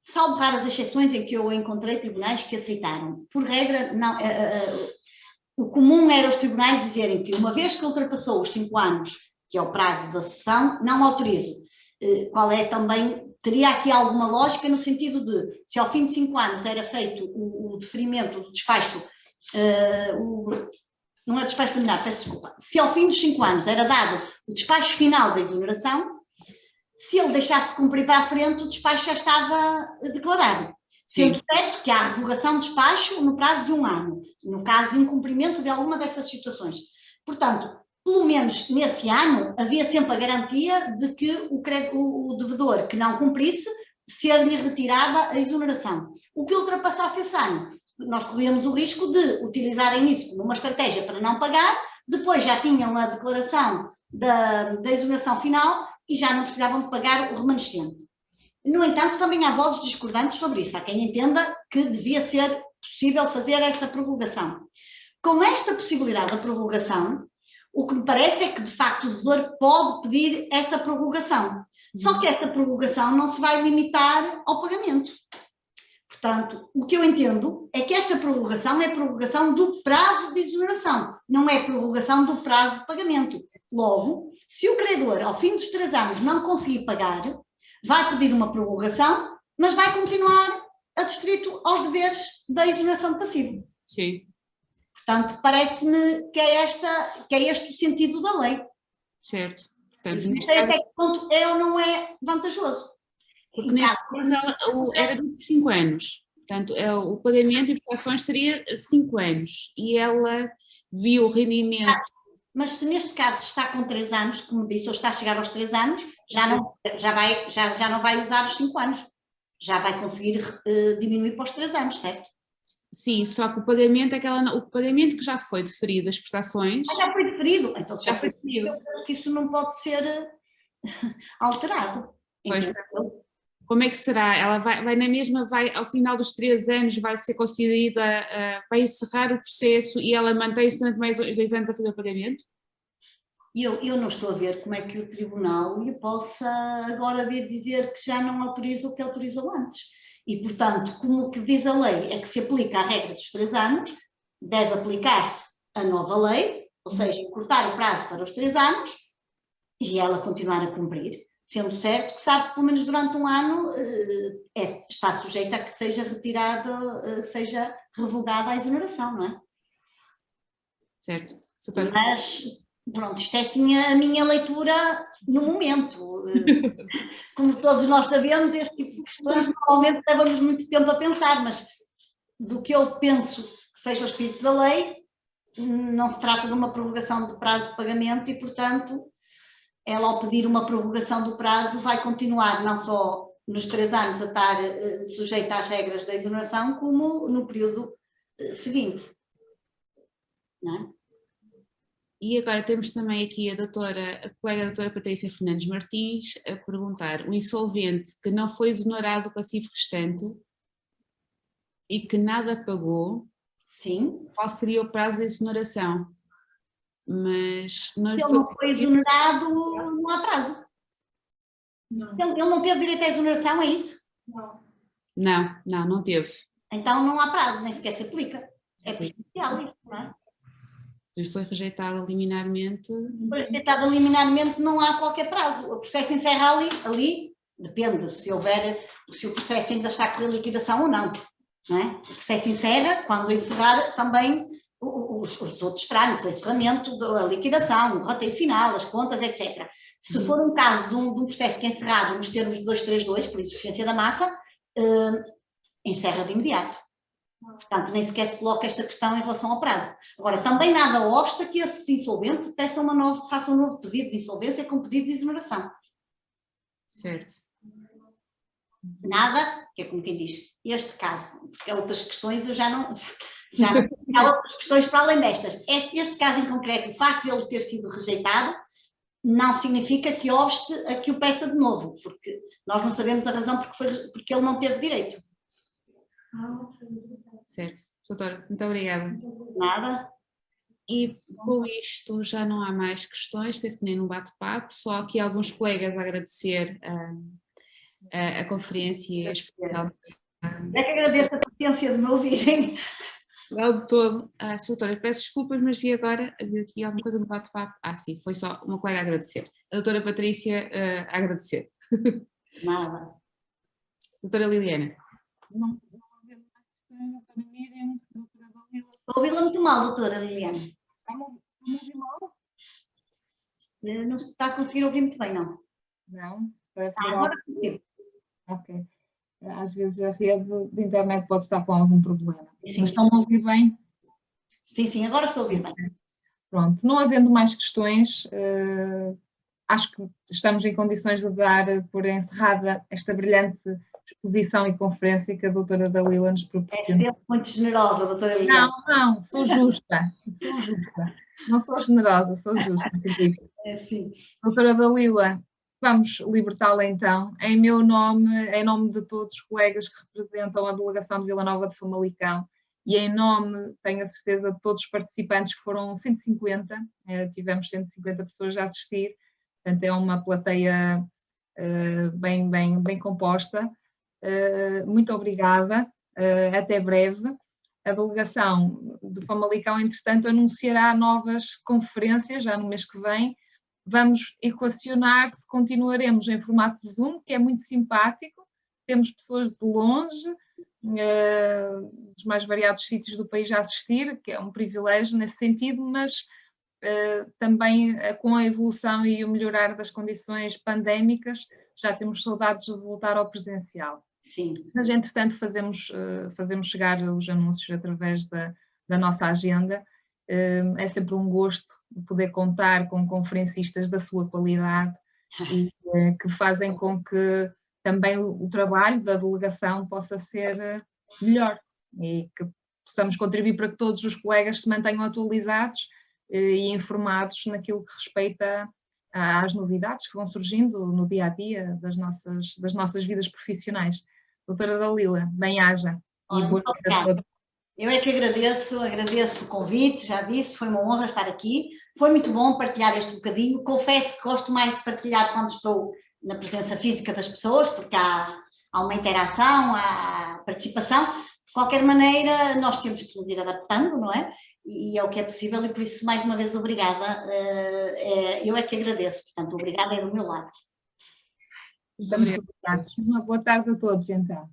Salvo raras exceções em que eu encontrei tribunais que aceitaram. Por regra, não, o comum era os tribunais dizerem que uma vez que ultrapassou os 5 anos, que é o prazo da sessão, não autorizo. Qual é também, teria aqui alguma lógica no sentido de, se ao fim de 5 anos era feito o deferimento do despacho, não é despacho preliminar, peço desculpa, se ao fim dos 5 anos era dado o despacho final da exoneração, se ele deixasse cumprir para a frente, o despacho já estava declarado. Sendo certo que há revogação de despacho no prazo de 1 ano, no caso de incumprimento de alguma dessas situações. Portanto, pelo menos nesse ano, havia sempre a garantia de que o devedor que não cumprisse ser-lhe retirada a exoneração. O que ultrapassasse esse ano, nós corríamos o risco de utilizarem isso como uma estratégia para não pagar, depois já tinham a declaração da exoneração final e já não precisavam de pagar o remanescente. No entanto, também há vozes discordantes sobre isso. Há quem entenda que devia ser possível fazer essa prorrogação. Com esta possibilidade da prorrogação, o que me parece é que, de facto, o devedor pode pedir essa prorrogação. Só que essa prorrogação não se vai limitar ao pagamento. Portanto, o que eu entendo é que esta prorrogação é a prorrogação do prazo de exoneração, não é a prorrogação do prazo de pagamento. Logo, se o credor, ao fim dos 3 anos, não conseguir pagar, vai pedir uma prorrogação, mas vai continuar adstrito aos deveres da exoneração de passivo. Sim. Portanto, parece-me que é este o sentido da lei. Certo. Portanto, Não sei até que ponto é ou não é vantajoso. Porque neste caso era de 5 anos. Portanto, o pagamento e prestações seria 5 anos. E ela viu o rendimento. Mas se neste caso está com 3 anos, como disse, ou está a chegar aos 3 anos, já não vai usar os 5 anos. Já vai conseguir diminuir para os 3 anos, certo? Sim, só que o pagamento o pagamento que já foi deferido, as prestações. Já foi deferido. Então, se já foi deferido. Que isso não pode ser alterado. Pois, como é que será? Ela vai na mesma, ao final dos 3 anos, vai ser concedida, vai encerrar o processo e ela mantém-se durante mais 2 anos a fazer o pagamento? Eu não estou a ver como é que o tribunal lhe possa agora vir dizer que já não autoriza o que autorizou antes. E, portanto, como o que diz a lei é que se aplica a regra dos 3 anos, deve aplicar-se a nova lei, ou seja, encurtar o prazo para os 3 anos e ela continuar a cumprir, sendo certo que sabe que pelo menos durante um ano está sujeita a que seja retirada, seja revogada a exoneração, não é? Certo. Mas, pronto, isto é assim a minha leitura no momento. Como todos nós sabemos, este tipo de questões normalmente leva-nos muito tempo a pensar, mas do que eu penso que seja o espírito da lei, não se trata de uma prorrogação de prazo de pagamento e, portanto, ela ao pedir uma prorrogação do prazo vai continuar não só nos 3 anos a estar sujeita às regras da exoneração, como no período seguinte. Não é? E agora temos também aqui a colega doutora Patrícia Fernandes Martins a perguntar: o insolvente que não foi exonerado o passivo restante e que nada pagou, sim, qual seria o prazo de exoneração? Mas não se ele não foi exonerado, não há prazo. Não. Ele não teve direito à exoneração, é isso? Não teve. Então não há prazo, nem sequer se aplica. É prejudicial isso, não é? Foi rejeitado liminarmente. Foi rejeitado liminarmente, não há qualquer prazo. O processo encerra ali depende se o processo ainda está a correr liquidação ou não. Não é? O processo encerra, quando encerrar também os outros trâmites, o encerramento, a liquidação, o rateio final, as contas, etc. Se for um caso de um processo que é encerrado nos termos de 232, por insuficiência da massa, encerra de imediato. Portanto, nem sequer se coloca esta questão em relação ao prazo. Agora, também nada obsta que esse insolvente faça um novo pedido de insolvência com pedido de exoneração. Certo. Nada, que é como quem diz, este caso, porque há outras questões eu já não há outras questões para além destas. Este caso em concreto, o facto de ele ter sido rejeitado, não significa que obste a que o peça de novo, porque nós não sabemos a razão porque ele não teve direito. Certo. Doutora, muito obrigada. Nada. E com isto já não há mais questões, penso que nem num bate-papo, só aqui alguns colegas a agradecer a conferência e a exposição. É que agradeço a paciência de me ouvirem. Não de todo. Doutora, peço desculpas, mas vi agora aqui alguma coisa no bate-papo. Sim, foi só uma colega a agradecer. A doutora Patrícia a agradecer. Nada. Doutora Liliana. Não havendo mais questões, doutora Miriam, doutora Dalila. Estou a ouvi-la muito mal, doutora Liliana. Está-me a ouvir mal? Não está a conseguir ouvir muito bem, não. Não, parece ser Agora algo. sim. Ok. Às vezes a rede de internet pode estar com algum problema. Sim. Mas estão a ouvir bem? Sim, agora estou a ouvir bem. Pronto, não havendo mais questões, acho que estamos em condições de dar por encerrada esta brilhante exposição e conferência que a doutora Dalila nos É proporcionou. sempre muito generosa, doutora Liliana. Não, sou justa, sou justa. Não sou generosa, sou justa, acredito. É assim. Doutora Dalila, vamos libertá-la então, em meu nome, em nome de todos os colegas que representam a delegação de Vila Nova de Famalicão e em nome, tenho a certeza, de todos os participantes, que foram 150, tivemos 150 pessoas a assistir, portanto é uma plateia bem composta. Muito obrigada, até breve. A delegação de Famalicão, entretanto, anunciará novas conferências já no mês que vem. Vamos equacionar se continuaremos em formato Zoom, que é muito simpático, temos pessoas de longe, dos mais variados sítios do país a assistir, que é um privilégio nesse sentido, mas também com a evolução e o melhorar das condições pandémicas, já temos saudades de voltar ao presencial. Sim. Mas, entretanto, fazemos chegar os anúncios através da nossa agenda. É sempre um gosto poder contar com conferencistas da sua qualidade e que fazem com que também o trabalho da delegação possa ser melhor e que possamos contribuir para que todos os colegas se mantenham atualizados e informados naquilo que respeita às novidades que vão surgindo no dia a dia das nossas vidas profissionais. Doutora Dalila, bem-aja e boa noite a todos. Eu é que agradeço o convite, já disse, foi uma honra estar aqui, foi muito bom partilhar este bocadinho, confesso que gosto mais de partilhar quando estou na presença física das pessoas, porque há uma interação, há participação, de qualquer maneira nós temos que nos ir adaptando, não é? E é o que é possível e por isso, mais uma vez, obrigada, eu é que agradeço, portanto, obrigada é do meu lado. Muito obrigada. Uma boa tarde a todos, então.